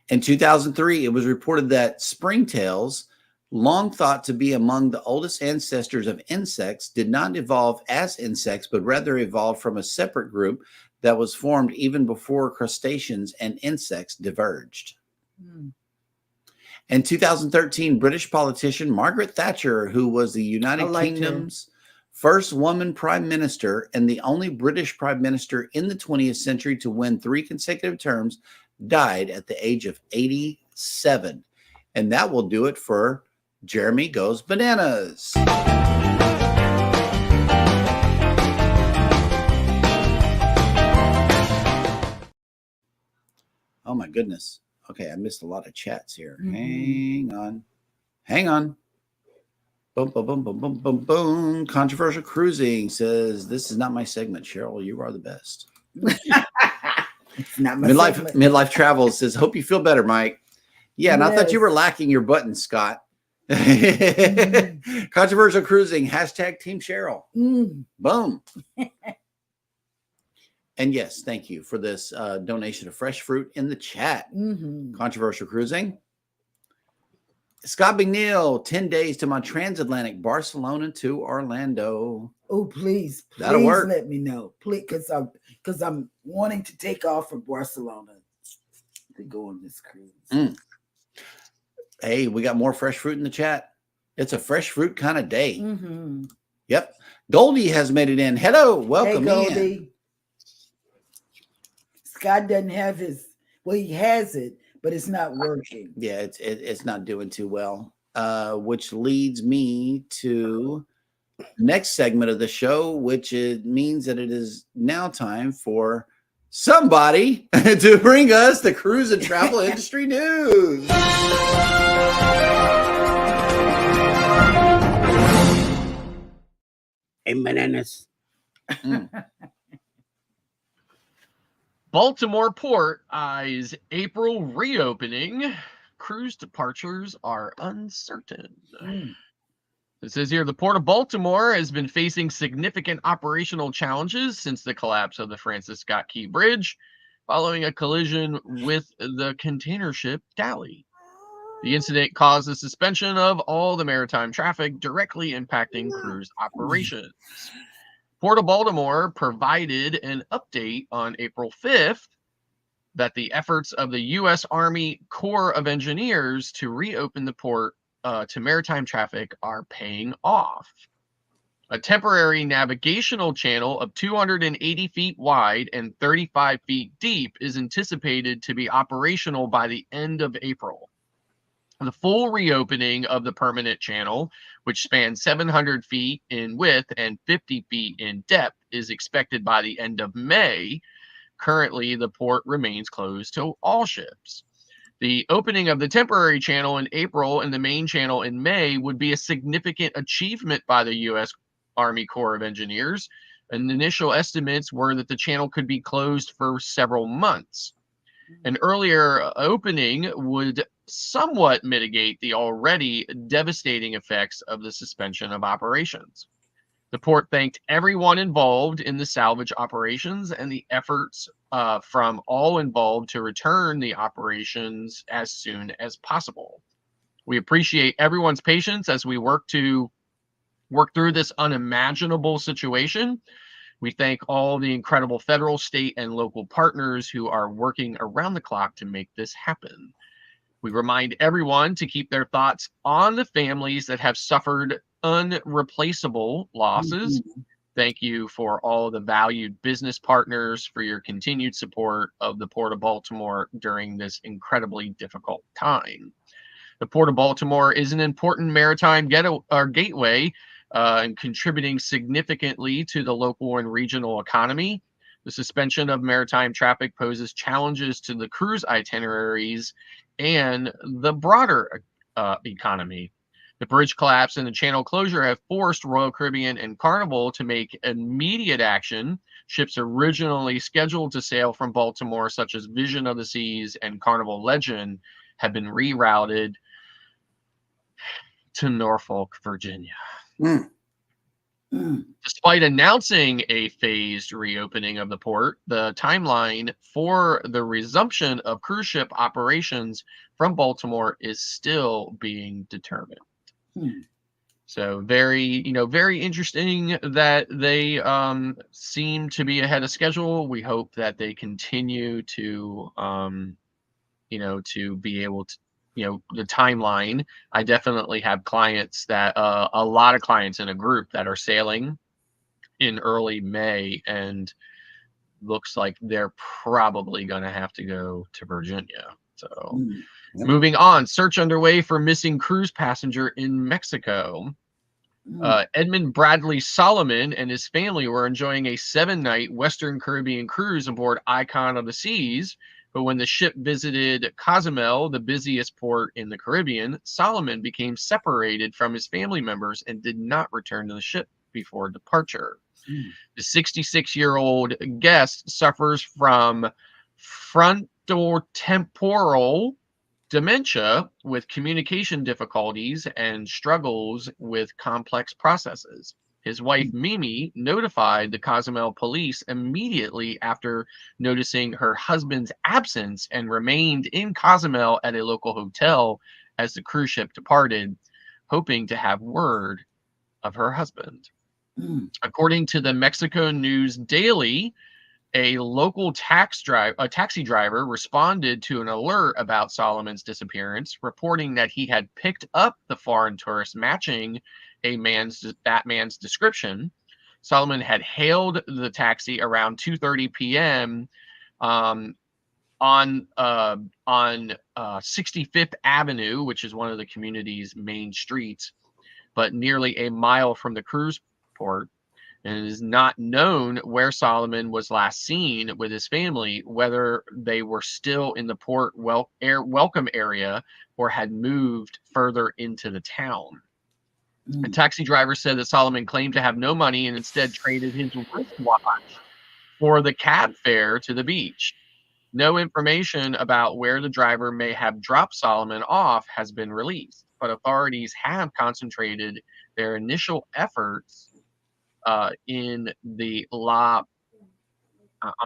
In 2003, it was reported that springtails, long thought to be among the oldest ancestors of insects, did not evolve as insects, but rather evolved from a separate group that was formed even before crustaceans and insects diverged. In 2013, British politician Margaret Thatcher, who was the United Kingdom's first woman prime minister and the only British prime minister in the 20th century to win 3 consecutive terms, died at the age of 87. And that will do it for Jeremy Goes Bananas. Oh my goodness. Okay, I missed a lot of chats here. Hang on. Boom, boom, boom, boom, boom, boom, boom. Controversial Cruising says, "This is not my segment, Cheryl. You are the best." It's not my segment. Midlife Travel says, "Hope you feel better, Mike." Yeah, and I thought you were lacking your button, Scott. Controversial Cruising, hashtag Team Cheryl. Boom. And yes, thank you for this donation of fresh fruit in the chat. Controversial Cruising. Scott McNeil, 10 days to my transatlantic Barcelona to Orlando. Oh, please That'll work. Let me know. Please, because I'm wanting to take off from Barcelona to go on this cruise. Hey, we got more fresh fruit in the chat. It's a fresh fruit kind of day. Yep. Goldie has made it in. Hello. Welcome in. Scott doesn't have his, well, he has it, but it's not working. Yeah, it's not doing too well, which leads me to the next segment of the show, which means that it is now time for somebody to bring us the cruise and travel industry news. And bananas. Baltimore Port eyes April reopening. Cruise departures are uncertain. It says here, the Port of Baltimore has been facing significant operational challenges since the collapse of the Francis Scott Key Bridge, following a collision with the container ship Dally. The incident caused the suspension of all the maritime traffic, directly impacting cruise operations. Port of Baltimore provided an update on April 5th that the efforts of the U.S. Army Corps of Engineers to reopen the port to maritime traffic are paying off. A temporary navigational channel of 280 feet wide and 35 feet deep is anticipated to be operational by the end of April. The full reopening of the permanent channel, which spans 700 feet in width and 50 feet in depth, is expected by the end of May. Currently, the port remains closed to all ships. The opening of the temporary channel in April and the main channel in May would be a significant achievement by the U.S. Army Corps of Engineers, and initial estimates were that the channel could be closed for several months. An earlier opening would somewhat mitigate the already devastating effects of the suspension of operations. The port thanked everyone involved in the salvage operations and the efforts from all involved to return the operations as soon as possible. We appreciate everyone's patience as we work through this unimaginable situation. We thank all the incredible federal, state, and local partners who are working around the clock to make this happen. We remind everyone to keep their thoughts on the families that have suffered unreplaceable losses. Thank you for all the valued business partners for your continued support of the Port of Baltimore during this incredibly difficult time. The Port of Baltimore is an important maritime gateway and contributing significantly to the local and regional economy. The suspension of maritime traffic poses challenges to the cruise itineraries and the broader economy. The bridge collapse and the channel closure have forced Royal Caribbean and Carnival to make immediate action. Ships originally scheduled to sail from Baltimore, such as Vision of the Seas and Carnival Legend, have been rerouted to Norfolk, Virginia. Despite announcing a phased reopening of the port, the timeline for the resumption of cruise ship operations from Baltimore is still being determined. So very interesting that they seem to be ahead of schedule. We hope that they continue to, to be able to, the timeline. I definitely have clients that, a lot of clients in a group that are sailing in early May, and looks like they're probably going to have to go to Virginia. So moving on, search underway for missing cruise passenger in Mexico. Edmund Bradley Solomon and his family were enjoying a 7-night Western Caribbean cruise aboard Icon of the Seas. But when the ship visited Cozumel, the busiest port in the Caribbean, Solomon became separated from his family members and did not return to the ship before departure. The 66-year-old guest suffers from frontotemporal dementia with communication difficulties and struggles with complex processes. His wife, Mimi, notified the Cozumel police immediately after noticing her husband's absence and remained in Cozumel at a local hotel as the cruise ship departed, hoping to have word of her husband. According to the Mexico News Daily, a local taxi driver responded to an alert about Solomon's disappearance, reporting that he had picked up the foreign tourist matching that man's description. Solomon had hailed the taxi around 2:30 p.m. On 65th Avenue, which is one of the community's main streets, but nearly a mile from the cruise port. And it is not known where Solomon was last seen with his family, whether they were still in the port welcome area or had moved further into the town. A taxi driver said that Solomon claimed to have no money and instead traded his wristwatch for the cab fare to the beach. No information about where the driver may have dropped Solomon off has been released, but authorities have concentrated their initial efforts in the I'm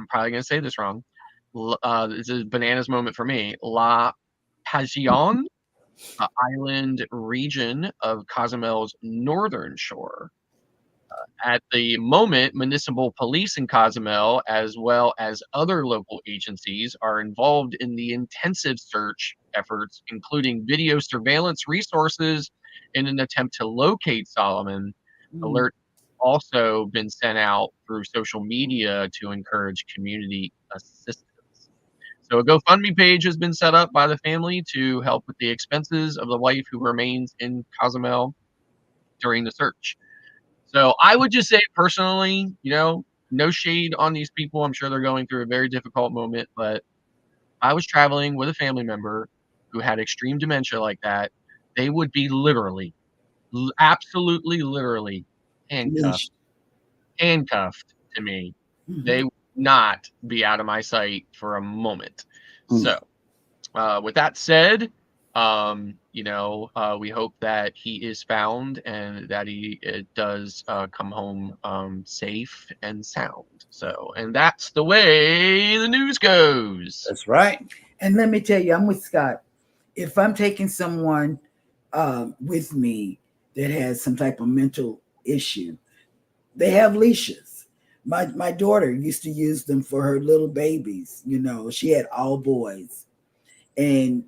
probably going to say this wrong. This is a bananas moment for me. La Pasion island region of Cozumel's northern shore. At the moment, municipal police in Cozumel, as well as other local agencies, are involved in the intensive search efforts, including video surveillance resources in an attempt to locate Solomon. Alert also been sent out through social media to encourage community assistance. So a GoFundMe page has been set up by the family to help with the expenses of the wife who remains in Cozumel during the search. So I would just say personally, no shade on these people. I'm sure they're going through a very difficult moment, but I was traveling with a family member who had extreme dementia like that, they would be literally, absolutely literally handcuffed Leash. handcuffed to me. Mhm. They would not be out of my sight for a moment. Mm. So, with that said, we hope that he is found and that he does come home safe and sound. So, and that's the way the news goes. That's right. And let me tell you, I'm with Scott. If I'm taking someone with me that has some type of mental issue, they have leashes. My daughter used to use them for her little babies. She had all boys, and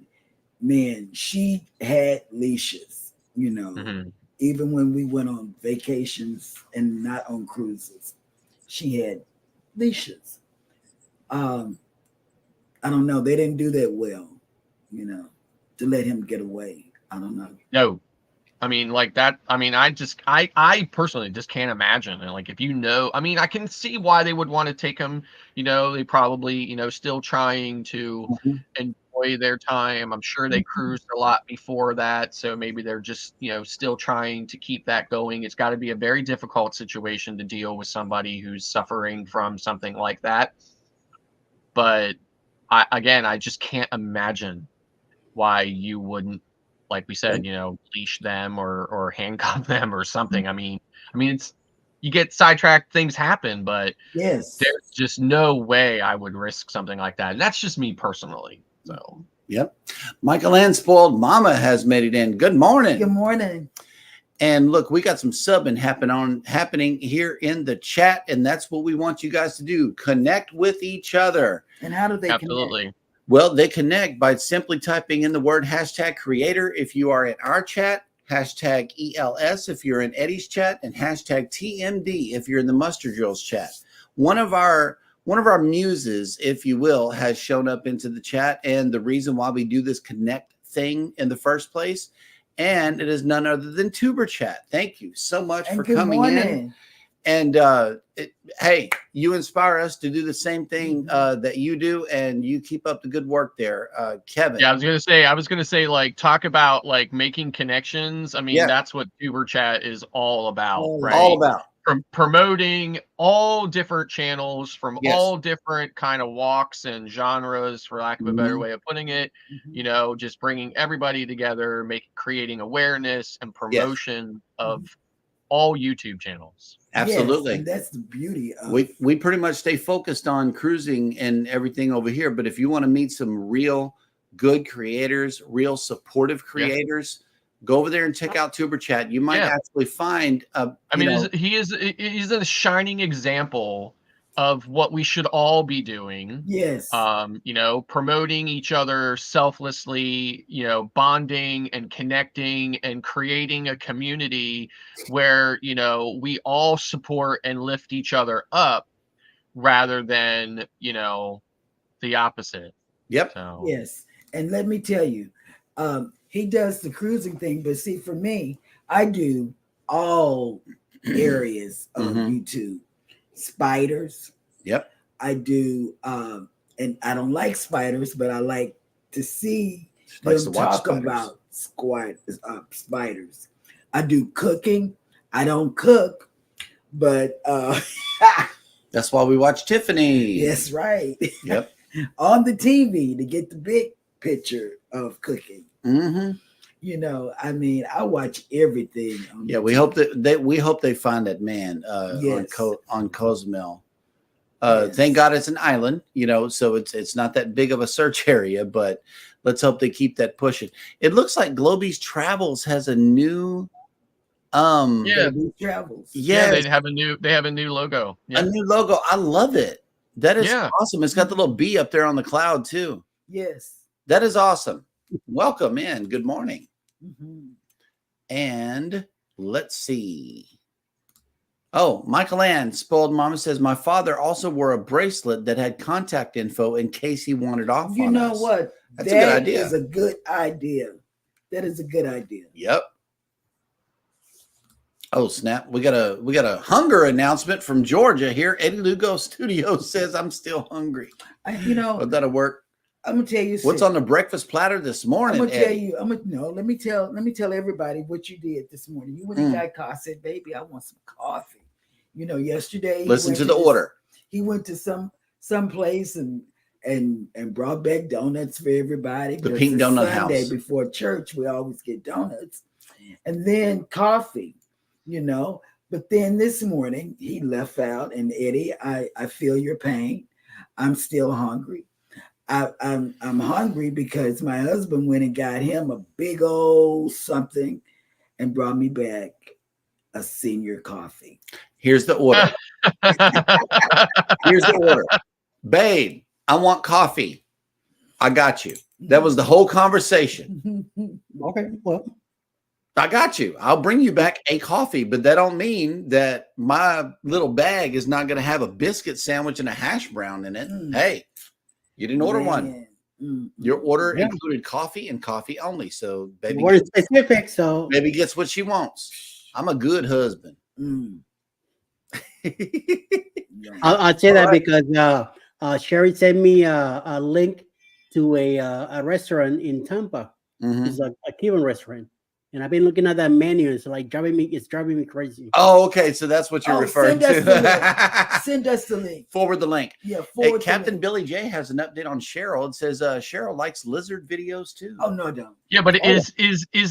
man, she had leashes. Mhm. Even when we went on vacations and not on cruises, she had leashes. I don't know. They didn't do that well, to let him get away. I don't know. No, I mean, like that. I mean, I personally just can't imagine. And like, if I mean, I can see why they would want to take him. They probably, still trying to Mhm. enjoy their time. I'm sure they cruised a lot before that. So maybe they're just, still trying to keep that going. It's got to be a very difficult situation to deal with somebody who's suffering from something like that. But I just can't imagine why you wouldn't, like we said, leash them or handcuff them or something. I mean, it's you get sidetracked, things happen, but Yes. there's just no way I would risk something like that. And that's just me personally. So, Yep. Michael Ann Spoiled Mama has made it in. Good morning. Good morning. And look, we got some subbing happening here in the chat, and that's what we want you guys to do. Connect with each other. And how do they absolutely. connect? Well, they connect by simply typing in the word #creator if you are in our chat, #ELS if you're in Eddie's chat, and #TMD if you're in the Mustard Drills chat. One of our muses, if you will, has shown up into the chat, and the reason why we do this connect thing in the first place, and it is none other than Tuber Chat. Thank you so much for coming in. And hey, you inspire us to do the same thing that you do, and you keep up the good work there, Kevin. Yeah, I was gonna say, like, talk about like making connections. I mean, that's what Tuber Chat is all about, right? All about from promoting all different channels from Yes. all different kind of walks and genres, for lack of a better way of putting it. Just bringing everybody together, creating awareness and promotion of all YouTube channels. Absolutely. Yes, and that's the beauty of we pretty much stay focused on cruising and everything over here. But if you want to meet some real good creators, real supportive creators, go over there and check out Tuber Chat. You might actually find he's a shining example of what we should all be doing. Yes. Promoting each other selflessly, bonding and connecting and creating a community where, we all support and lift each other up rather than, the opposite. Yep. So. Yes. And let me tell you, he does the cruising thing, but see, for me, I do all areas of YouTube. Spiders. Yep. I do, and I don't like spiders, but I like to see them talk about spiders. I do cooking. I don't cook, but that's why we watch Tiffany. That's right. Yep. On the TV to get the big picture of cooking. I mean, I watch everything. We hope they find that man on Cozumel. Thank God it's an island, so it's not that big of a search area, but let's hope they keep that pushing. It looks like Globy's Travels has a new Travels. Yeah, they have a new logo. A new logo. I love it. That is awesome. It's got the little bee up there on the cloud too. Yes. That is awesome. Welcome in. Good morning. And let's see. Oh, Michael Ann, spoiled mama, says my father also wore a bracelet that had contact info in case he wanted off You on know us. what? That's a good idea. That is a good idea. That is a good idea. Yep. Oh, snap. We got a hunger announcement from Georgia here. Eddie Lugo Studios says I'm still hungry. That'll work. I'm gonna tell you what's on the breakfast platter this morning. I'm gonna tell you. Let me tell everybody what you did this morning. You went and got coffee. I said, baby, I want some coffee. Yesterday. Listen to the order. He went to some place and brought back donuts for everybody. The Pink Donut Sunday House. Before church, we always get donuts, and then coffee. But then this morning he left out, and Eddie, I feel your pain. I'm still hungry. I'm hungry because my husband went and got him a big old something and brought me back a senior coffee. Here's the order. Here's the order. Babe, I want coffee. I got you. That was the whole conversation. Okay, well. I got you. I'll bring you back a coffee, but that don't mean that my little bag is not going to have a biscuit sandwich and a hash brown in it. Hey, you didn't order one. Your order included coffee and coffee only. So baby, specific. So baby gets what she wants. I'm a good husband. I'll say that because Sherry sent me a link to a restaurant in Tampa. It's a Cuban restaurant. And I've been looking at that menu. It's driving me crazy. Oh, okay. So that's what you're referring to. Send us the link. Forward the link. Yeah. Captain Billy J has an update on Cheryl. It says Cheryl likes lizard videos too. Oh no, I don't. Yeah, but is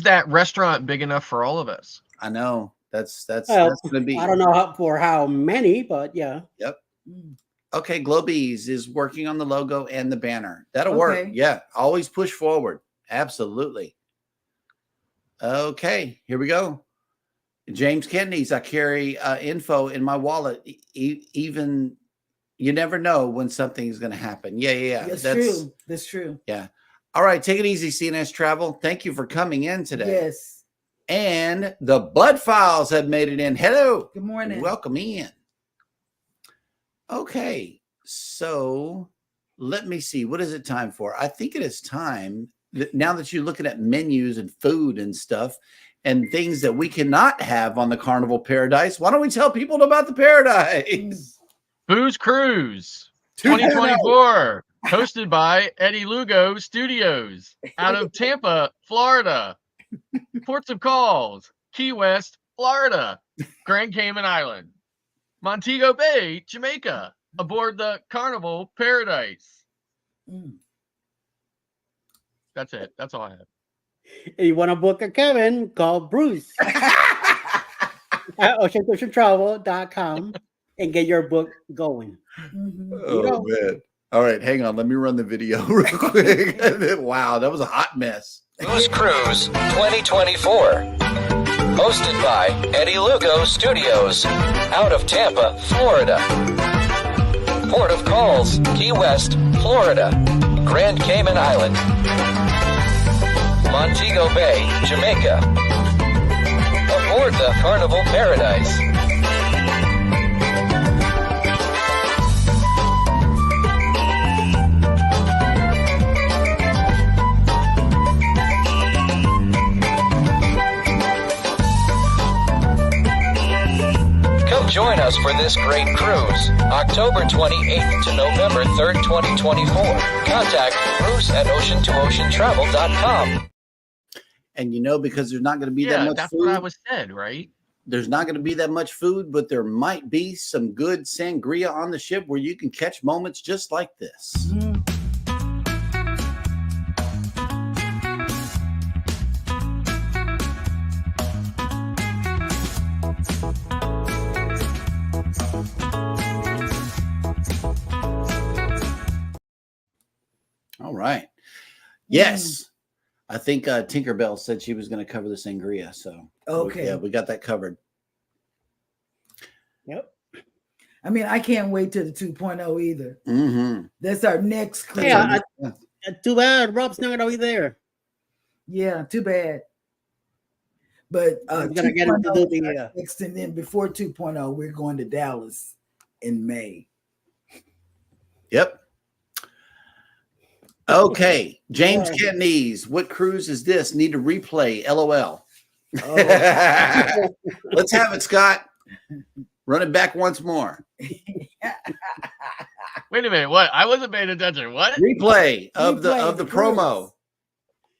that restaurant big enough for all of us? I know. That's gonna be. I don't know for how many, but yeah. Yep. Okay, Globies is working on the logo and the banner. That'll work. Yeah. Always push forward. Absolutely. Okay, here we go. James Kennedy's, I carry info in my wallet. Even you never know when something's going to happen. Yeah. That's true. That's true. Yeah. All right, take it easy, CNS Travel. Thank you for coming in today. Yes. And the Bud Files have made it in. Hello. Good morning. Welcome in. Okay, so let me see. What is it time for? I think it is time. Now that you're looking at menus and food and stuff and things that we cannot have on the Carnival Paradise, why don't we tell people about the Paradise? Booze Cruise 2024, hosted by Eddie Lugo Studios out of Tampa, Florida. Ports of calls: Key West, Florida, Grand Cayman Island, Montego Bay, Jamaica, aboard the Carnival Paradise. That's it. That's all I have. If you want to book a Kevin, call Bruce at oceantravel.com and get your book going. Oh, man. All right, hang on. Let me run the video real quick. Wow, that was a hot mess. Booze Cruise 2024. Hosted by Eddie Lugo Studios out of Tampa, Florida. Port of calls: Key West, Florida, Grand Cayman Island, Montego Bay, Jamaica. Aboard the Carnival Paradise. Come join us for this great cruise, October 28th to November 3rd, 2024. Contact Bruce at ocean2oceantravel.com. And because there's not going to be that much that's food. what I was said, right? There's not going to be that much food, but there might be some good sangria on the ship where you can catch moments just like this. All right. Yes. I think Tinkerbell said she was going to cover the sangria. So, okay. We got that covered. Yep. I mean, I can't wait till the 2.0 either. That's our next cruise. Yeah, too bad Rob's not going to be there. Yeah, too bad. But I'm gonna get him to do the. next, and then before 2.0, we're going to Dallas in May. Yep. Okay, James Cantonese, what cruise is this? Need to replay. LOL. Oh. Let's have it, Scott. Run it back once more. Wait a minute. What? I wasn't paying attention. What? Replay of the promo.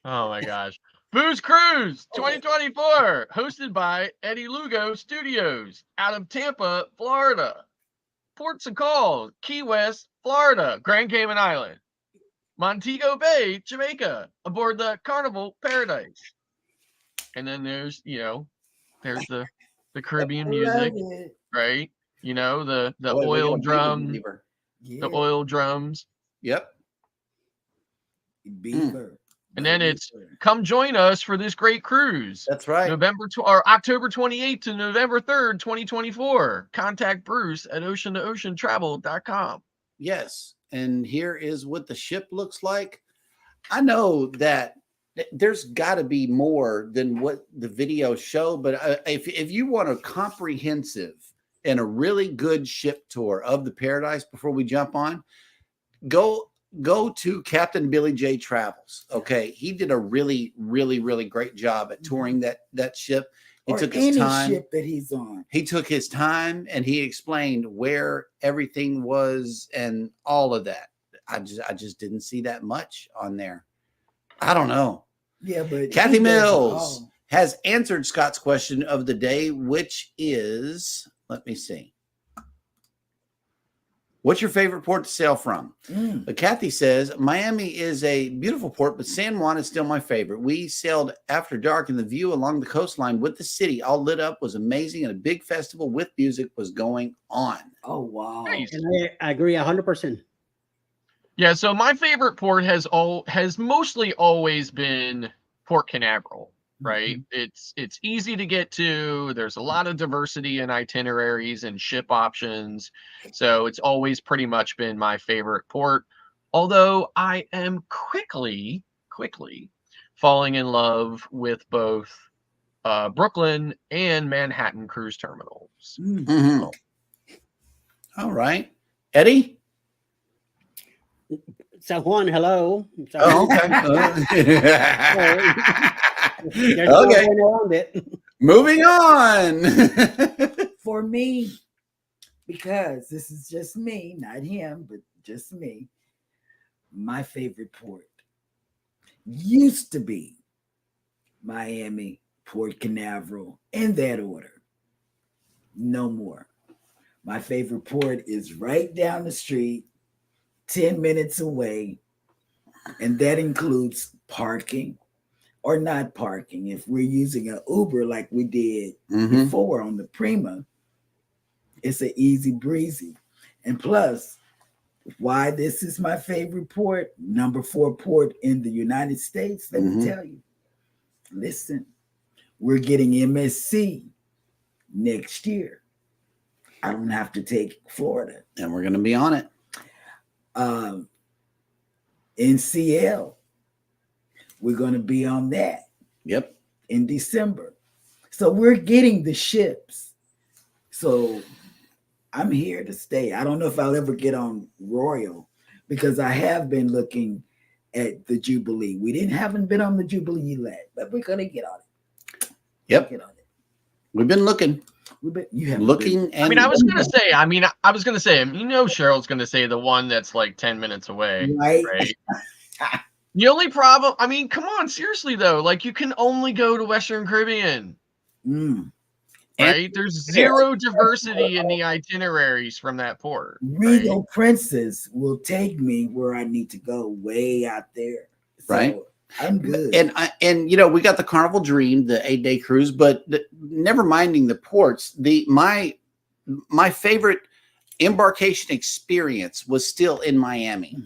Oh my gosh. Booze Cruise 2024, hosted by Eddie Lugo Studios out of Tampa, Florida. Ports of call: Key West, Florida, Grand Cayman Island, Montego Bay, Jamaica, aboard the Carnival Paradise. And then there's, there's the Caribbean music, right? The oil drum, the oil drums. Yep. Beaver. And then it's come join us for this great cruise. That's right. October 28th to November 3rd, 2024. Contact Bruce at ocean-to-ocean-travel.com. Yes. And here is what the ship looks like. I know that there's got to be more than what the videos show, but if you want a comprehensive and a really good ship tour of the Paradise before we jump on, go to Captain Billy J Travels. Okay, he did a really, really, really great job at touring that ship. He took his time. Ship that he's on. He took his time and he explained where everything was and all of that. I just didn't see that much on there. I don't know. Yeah, but Kathy Mills has answered Scott's question of the day, which is, let me see. What's your favorite port to sail from? But Kathy says, Miami is a beautiful port, but San Juan is still my favorite. We sailed after dark, and the view along the coastline with the city all lit up was amazing, and a big festival with music was going on. Oh, wow. Nice. And I agree 100%. Yeah, so my favorite port has mostly always been Port Canaveral, right? It's easy to get to. There's a lot of diversity in itineraries and ship options. So it's always pretty much been my favorite port. Although I am quickly falling in love with both Brooklyn and Manhattan cruise terminals. Mm-hmm. All right. Eddie? San Juan, hello. Oh, okay. There's no going around it. Moving on. For me, because this is just me, not him, but just me, my favorite port used to be Miami, Port Canaveral, in that order. No more. My favorite port is right down the street, 10 minutes away, and that includes parking or not parking. If we're using an Uber like we did before on the Prima, it's an easy breezy. And plus, why this is my favorite port, number 4 port in the United States, let me tell you. Listen, we're getting MSC next year. I don't have to take Florida. And we're going to be on it. NCL, we're going to be on that. Yep. In December. So we're getting the ships. So I'm here to stay. I don't know if I'll ever get on Royal because I have been looking at the Jubilee. We haven't been on the Jubilee yet, but we're going to get on it. Yep. Get on it. We've been looking. You have looking. And I was going to say, Cheryl's going to say the one that's like 10 minutes away. Right? The only problem, come on, seriously though, like you can only go to Western Caribbean. Right? There's zero diversity in the itineraries from that port. Regal Princess will take me where I need to go, way out there. So right. I'm good. And we got the Carnival Dream, the 8-day cruise, but never minding the ports, my favorite embarkation experience was still in Miami.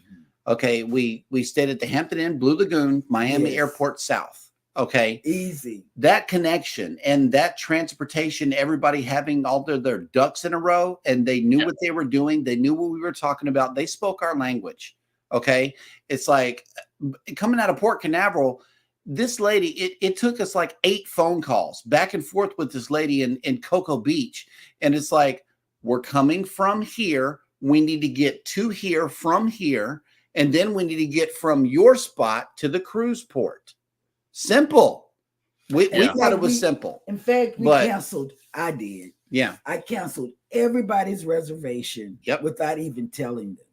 Okay, we stayed at the Hampton Inn, Blue Lagoon, Miami Airport South. Okay, easy. That connection and that transportation, everybody having all their ducks in a row, and they knew what they were doing. They knew what we were talking about. They spoke our language. Okay, it's like coming out of Port Canaveral. this lady, it took us like 8 phone calls back and forth with this lady in Cocoa Beach. And it's like, we're coming from here. We need to get to here from here. And then we need to get from your spot to the cruise port. Simple. We thought it was simple. In fact, we canceled. I did. Yeah. I canceled everybody's reservation without even telling them.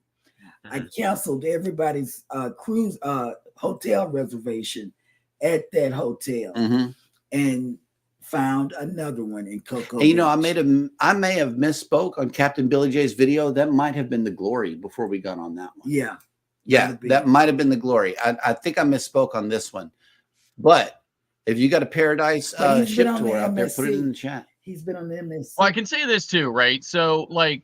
I canceled everybody's cruise hotel reservation at that hotel and found another one in Cocoa Beach. You know, I may have misspoke on Captain Billy J's video. That might have been the Glory before we got on that one. Yeah. Yeah, that might have been the Glory. I think I misspoke on this one. But if you got a Paradise ship tour out there, put it in the chat. He's been on the MSC. Well, I can say this too, right? So, like,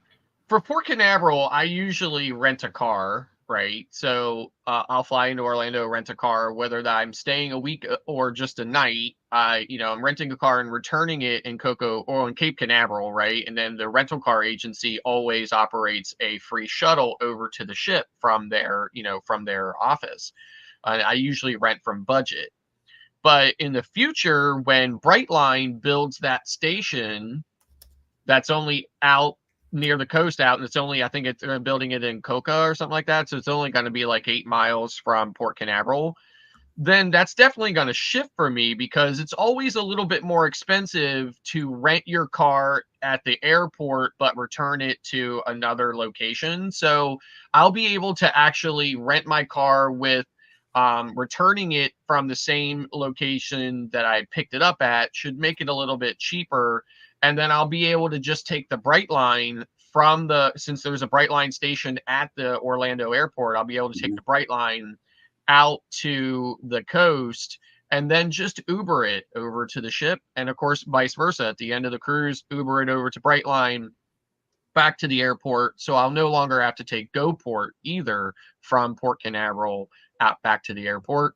for Port Canaveral, I usually rent a car, right? So I'll fly into Orlando, rent a car, whether that I'm staying a week or just a night. I'm renting a car and returning it in Cocoa or in Cape Canaveral, right? And then the rental car agency always operates a free shuttle over to the ship from their office. I usually rent from budget. But in the future, when Brightline builds that station that's only out near the coast and it's only, I think they're building it in Coca or something like that. So it's only going to be like 8 miles from Port Canaveral. Then that's definitely going to shift for me because it's always a little bit more expensive to rent your car at the airport, but return it to another location. So I'll be able to actually rent my car with returning it from the same location that I picked it up at should make it a little bit cheaper. And then I'll be able to just take the Brightline since there's a Brightline station at the Orlando airport, I'll be able to take the Brightline out to the coast and then just Uber it over to the ship. And of course, vice versa. At the end of the cruise, Uber it over to Brightline back to the airport. So I'll no longer have to take GoPort either from Port Canaveral out back to the airport.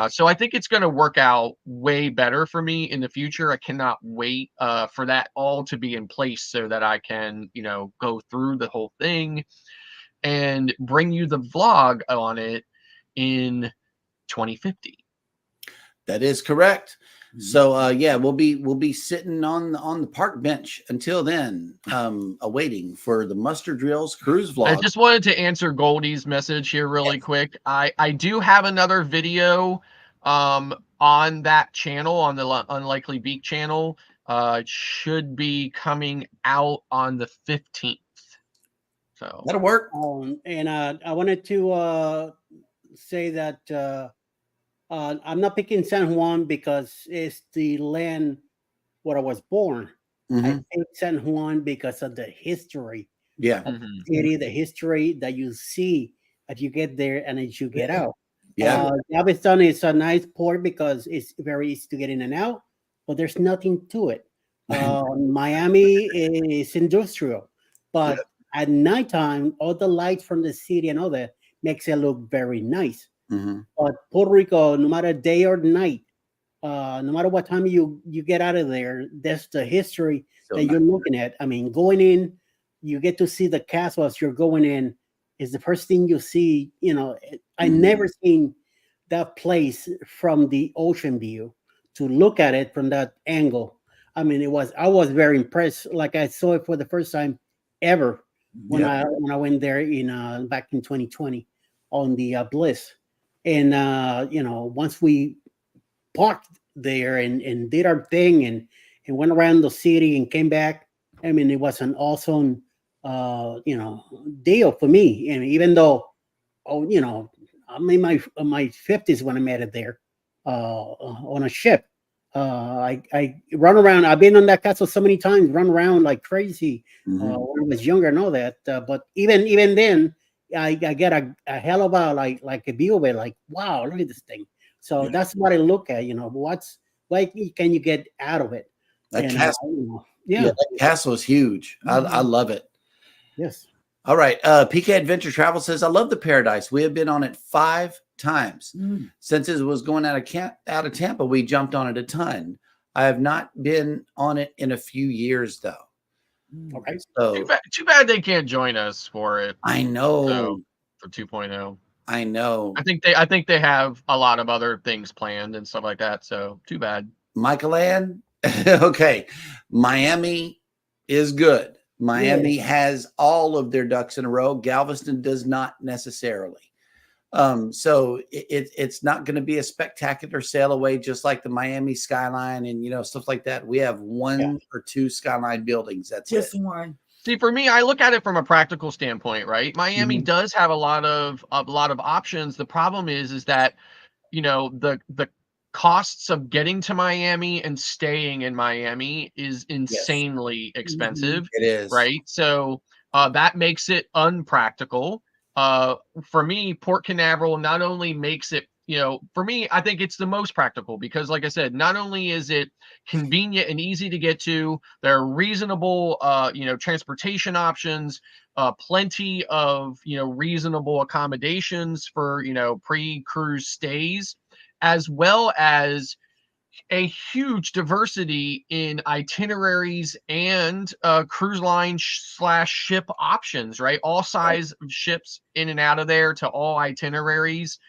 So I think it's going to work out way better for me in the future. I cannot wait for that all to be in place so that I can, go through the whole thing and bring you the vlog on it in 2050. That is correct. So we'll be sitting on the park bench until then, awaiting for the Mustard Drills cruise vlog. I just wanted to answer Goldie's message here really quick. I do have another video on that channel, on the Unlikely Beak channel. It should be coming out on the 15th. So that'll work. And I wanted to say that I'm not picking San Juan because it's the land where I was born. I pick San Juan because of the history. Yeah. Of the city, the history that you see as you get there and as you get out. Yeah. Galveston is a nice port because it's very easy to get in and out, but there's nothing to it. Miami is industrial, but at nighttime, all the lights from the city and all that makes it look very nice. But Puerto Rico, no matter day or night, no matter what time you get out of there, that's the history that you're looking at. I mean, going in, you get to see the castle as you're going in is the first thing you see. I never seen that place from the ocean view to look at it from that angle. I mean, I was very impressed. Like I saw it for the first time ever when I went there back in 2020 on the Bliss. And once we parked there and did our thing and went around the city and came back, I mean, it was an awesome deal for me. And even though I'm in my 50s when I made it there on a ship, I run around. I've been on that castle so many times, run around like crazy when I was younger and all that. But even then, I get a hell of a like a view of it, like, wow, look at this thing. So that's what I look at, what can you get out of it? That castle, that castle is huge. I love it. Yes. All right. PK Adventure Travel says, I love the Paradise. We have been on it 5 times. Since it was going out of Tampa, we jumped on it a ton. I have not been on it in a few years though. Okay. So too bad they can't join us for it. I know. For 2.0. I know. I think they have a lot of other things planned and stuff like that. So too bad. Michael Ann. Okay. Miami is good. Miami has all of their ducks in a row. Galveston does not necessarily. So it's not going to be a spectacular sail away, just like the Miami skyline and stuff like that. We have one or two skyline buildings. That's just it. one. See, for me, I look at it from a practical standpoint, right? Miami does have a lot of options. The problem is that the costs of getting to Miami and staying in Miami is insanely expensive. It is, right? So that makes it unpractical. For me, Port Canaveral not only makes it, for me, I think it's the most practical because, like I said, not only is it convenient and easy to get to, there are reasonable, transportation options, plenty of, reasonable accommodations for, pre-cruise stays, as well as a huge diversity in itineraries and cruise line / ship options, right? All size of ships in and out of there to all itineraries.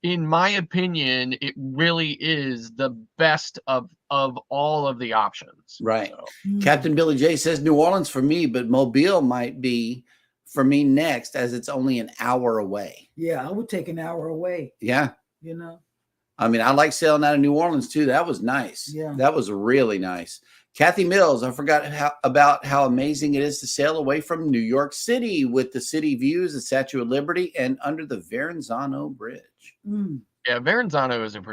In my opinion, it really is the best of all of the options. Right. So. Captain Billy J says New Orleans for me, but Mobile might be for me next as it's only an hour away. Yeah, I would take an hour away. Yeah. I mean, I like sailing out of New Orleans too. That was nice. Yeah. That was really nice. Kathy Mills, I forgot about how amazing it is to sail away from New York City with the city views, the Statue of Liberty, and under the Verrazano Bridge. Yeah, Verrazano is that's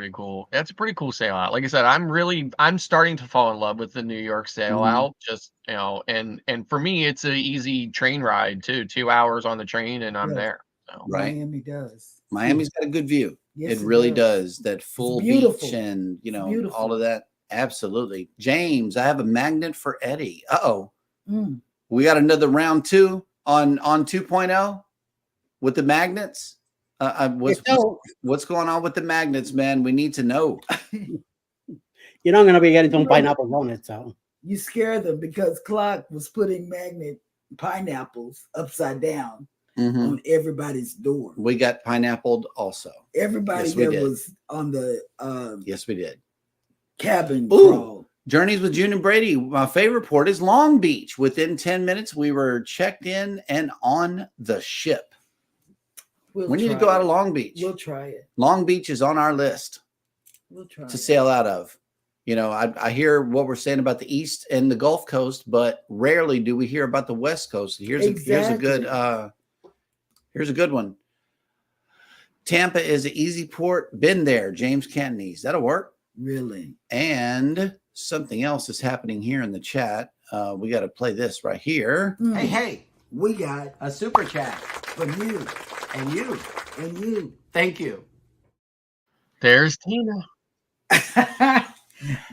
a pretty cool sail out. Like I said, I'm starting to fall in love with the New York sail out. Just, and for me, it's an easy train ride too. 2 hours on the train and I'm there. So. Right. Miami does. Miami's got a good view. Yes, it really does. That full beach and, all of that. Absolutely. James, I have a magnet for Eddie. We got another round 2 on 2.0 with the magnets. What's going on with the magnets, man? We need to know. You're not going to be getting some pineapples on it, so. You scare them because Clark was putting magnet pineapples upside down on everybody's door. We got pineappled also. Everybody was on the yes, we did. Cabin crawl. Journeys with June and Brady. My favorite port is Long Beach. Within 10 minutes, we were checked in and on the ship. We need to go out of Long Beach. We'll try it. Long Beach is on our list. We'll try to sail out of. I hear what we're saying about the East and the Gulf Coast, but rarely do we hear about the West Coast. Here's a good one. Tampa is an easy port. Been there. James Cantonese. That'll work. Really? And something else is happening here in the chat. We got to play this right here. Hey, we got a super chat from you and you and you. Thank you. There's Tina.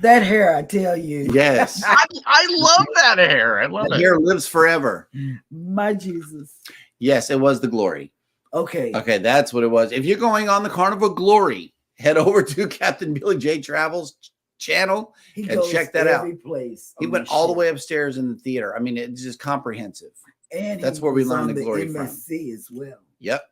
That hair, I tell you. Yes. I love that hair. I love that it. Hair lives forever. My Jesus. Yes, it was the Glory. Okay, that's what it was. If you're going on the Carnival Glory, head over to Captain Billy J Travels channel and check that out. Place he went all the way upstairs in the theater. I mean, it's just comprehensive. And that's where we learned the Glory MSC from. as well. Yep.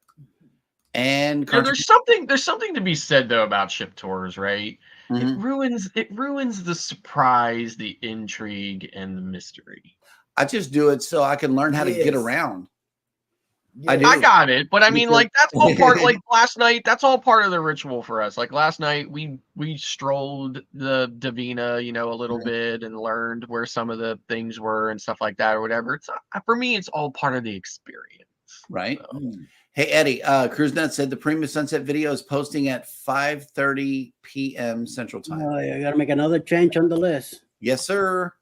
And there's something to be said though about ship tours, right? It ruins the surprise, the intrigue, and the mystery. I just do it so I can learn how to get around. Yes. I got it, but I mean, like that's all part. Like last night, that's all part of the ritual for us. Like last night, we strolled the Divina, a little bit, and learned where some of the things were and stuff like that, or whatever. It's for me, it's all part of the experience, right? So. Hey Eddie, Cruise Nut said the Premium Sunset video is posting at 5:30 p.m. Central Time. I got to make another change on the list. Yes, sir.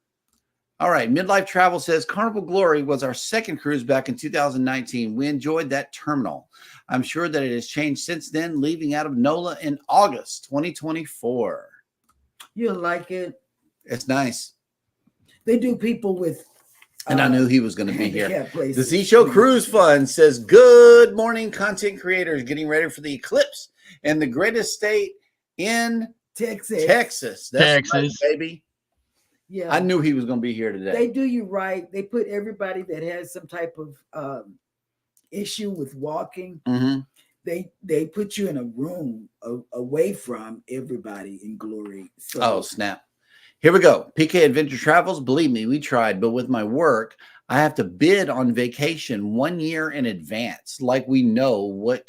All right. Midlife Travel says Carnival Glory was our second cruise back in 2019. We enjoyed that terminal. I'm sure that it has changed since then, leaving out of NOLA in August 2024. You'll like it. It's nice. They do people with. And I knew he was going to be here. Places. The Sea Show Cruise Fund says, good morning, content creators getting ready for the eclipse and the greatest state in Texas. That's Texas. Right, baby. Yeah, I knew he was going to be here today. They do you right. They put everybody that has some type of issue with walking. they put you in a room away from everybody in glory. So Oh, snap. Here we go. PK Adventure Travels. Believe me, we tried, but with my work, I have to bid on vacation 1 year in advance. Like we know what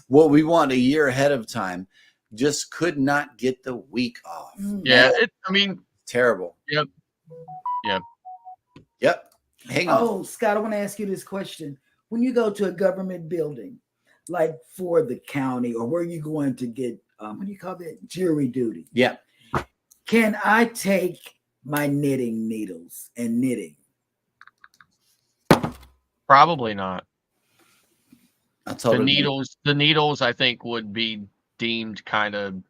we want a year ahead of time. Just could not get the week off. Yeah, Man, terrible. Yep. Hang on. Oh, Scott, I want to ask you this question. When you go to a government building, like for the county or where you going to get, what do you call that? Jury duty. Yeah. Can I take my knitting needles and knitting? Probably not. I'll tell The needles, I think, would be deemed kind of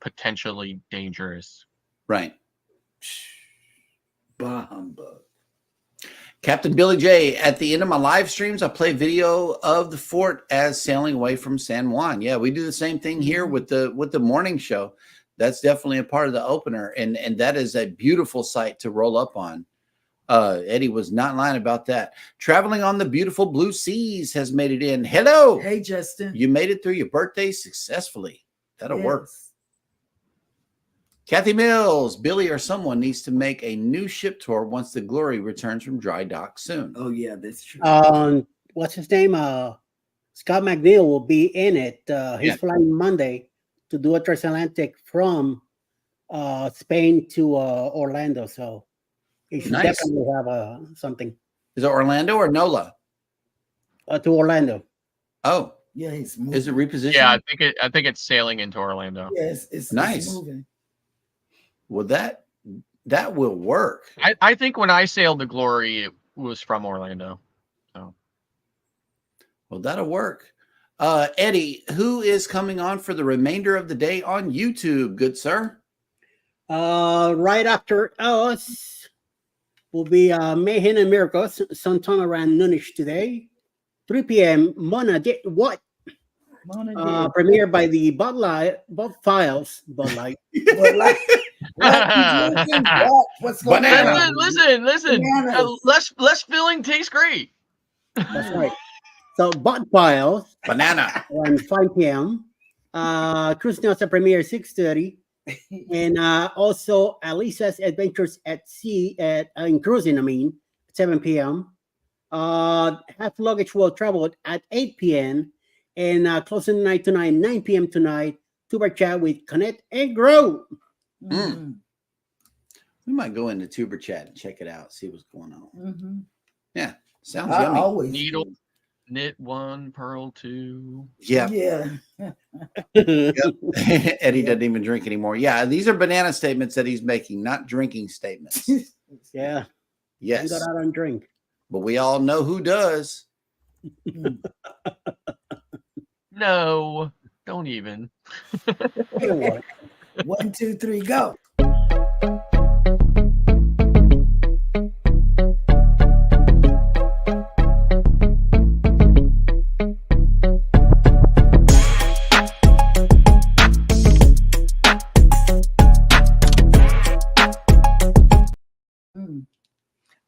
potentially dangerous. Right. Bah humbug. Captain Billy J, at the end of my live streams, I play video of the fort as sailing away from San Juan. Yeah, we do the same thing here with the morning show. That's definitely a part of the opener, and that is a beautiful sight to roll up on. Eddie was not lying about that. Traveling on the beautiful blue seas has made it in. Hello. Hey, Justin. You made it through your birthday successfully. That'll work. Kathy Mills, Billy or someone needs to make a new ship tour once the Glory returns from dry dock soon. Oh, yeah, that's true. What's his name? Scott McNeil will be in it. He's flying Monday to do a transatlantic from Spain to Orlando. So he should definitely have something. Is it Orlando or NOLA? To Orlando. Oh, yeah, he's moving. Is it repositioned? Yeah, I think it's sailing into Orlando. Yes, it's nice. It's moving. Well, that will work. I think when I sailed the Glory, it was from Orlando. So, well, that'll work. Eddie, who is coming on for the remainder of the day on YouTube? Good sir. Right after us will be Mayhem and Miracles, sometime around noonish today. 3 p.m. Mona did what? Premiered by the Bud Files. Bud Light. What's going on? Listen. Less filling tastes great. That's right. So Bud Files. Banana. Around 5 p.m. Cruise Nelson premiere 6:30. And also Alisa's Adventures at Sea in cruising, 7 p.m. Half Luggage will travel at 8 p.m. And closing the night tonight, 9 p.m. tonight, Tuber Chat with Connect and Grow. Mm. We might go into Tuber Chat and check it out, see what's going on. Mm-hmm. Yeah, sounds yummy. Always needle, knit 1, purl 2. Yeah. Eddie doesn't even drink anymore. Yeah, these are banana statements that he's making, not drinking statements. Yeah. Yes. You got out and drink. But we all know who does. No, don't even. 1, 2, 3, go.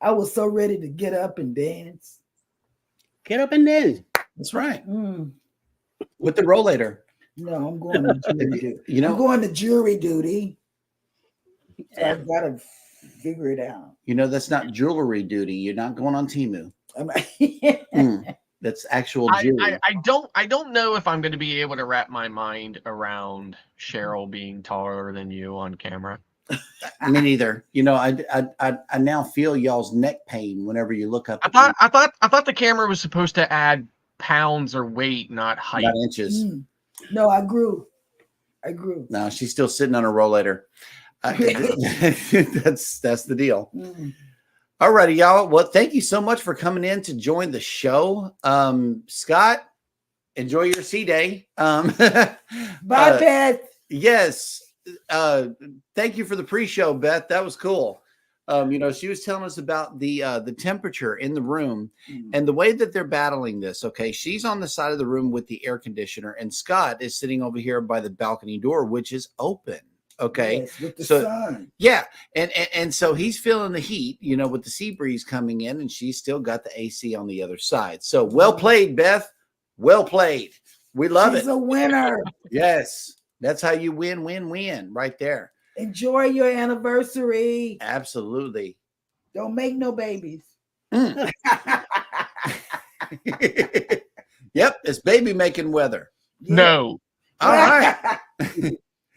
I was so ready to get up and dance. Get up and dance. That's right. With the rollator. No, I'm going to jury duty. I'm going to jury duty. So I've got to figure it out. That's not jewelry duty. You're not going on Temu. That's actual jewelry. I don't know if I'm going to be able to wrap my mind around Sheryl being taller than you on camera. Me neither. I now feel y'all's neck pain whenever you look up. I thought the camera was supposed to add pounds or weight, not height. Not inches. No, I grew. No, she's still sitting on a rollator. That's the deal. All righty, y'all. Well, thank you so much for coming in to join the show. Scott, enjoy your sea day. Bye, Beth. Yes. Thank you for the pre-show, Beth. That was cool. She was telling us about the temperature in the room and the way that they're battling this. Okay, she's on the side of the room with the air conditioner, and Scott is sitting over here by the balcony door, which is open. Okay, yes, with the sun. Yeah, and so he's feeling the heat, with the sea breeze coming in, and she's still got the AC on the other side. So well played, Beth. Well played. We love She's it. a winner. Yes. That's how you win, win, win right there. Enjoy your anniversary. Absolutely. Don't make no babies. Mm. Yep. It's baby making weather. Yeah. No. All right.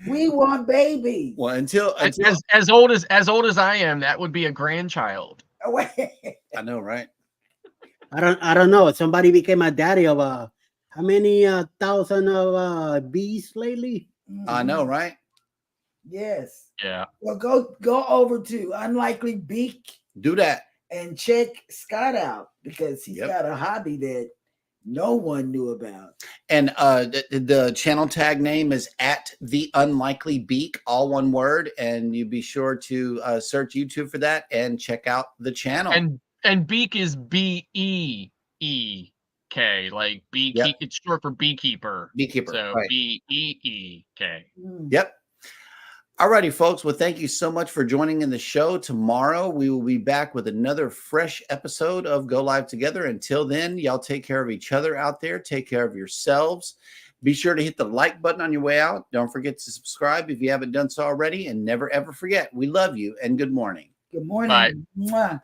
We want babies. Well, until As old as I am, that would be a grandchild. I know, right? I don't know. Somebody became a daddy of how many thousand of bees lately? I know, right? Yes. Yeah. Well, go over to Unlikely Beak Do that. and check Scott out because he's Yep. got a hobby that no one knew about. And the channel tag name is @TheUnlikelyBeak, all one word. And you be sure to search YouTube for that and check out the channel. And beak is BEEK, like beekeep. Yep. It's short for beekeeper. Beekeeper. So Right. BEEK. Yep. Alrighty, folks. Well, thank you so much for joining in the show. Tomorrow we will be back with another fresh episode of Go Live Together. Until then, y'all take care of each other out there. Take care of yourselves. Be sure to hit the like button on your way out. Don't forget to subscribe if you haven't done so already. And never, ever forget, we love you and good morning. Good morning. Bye. Mwah.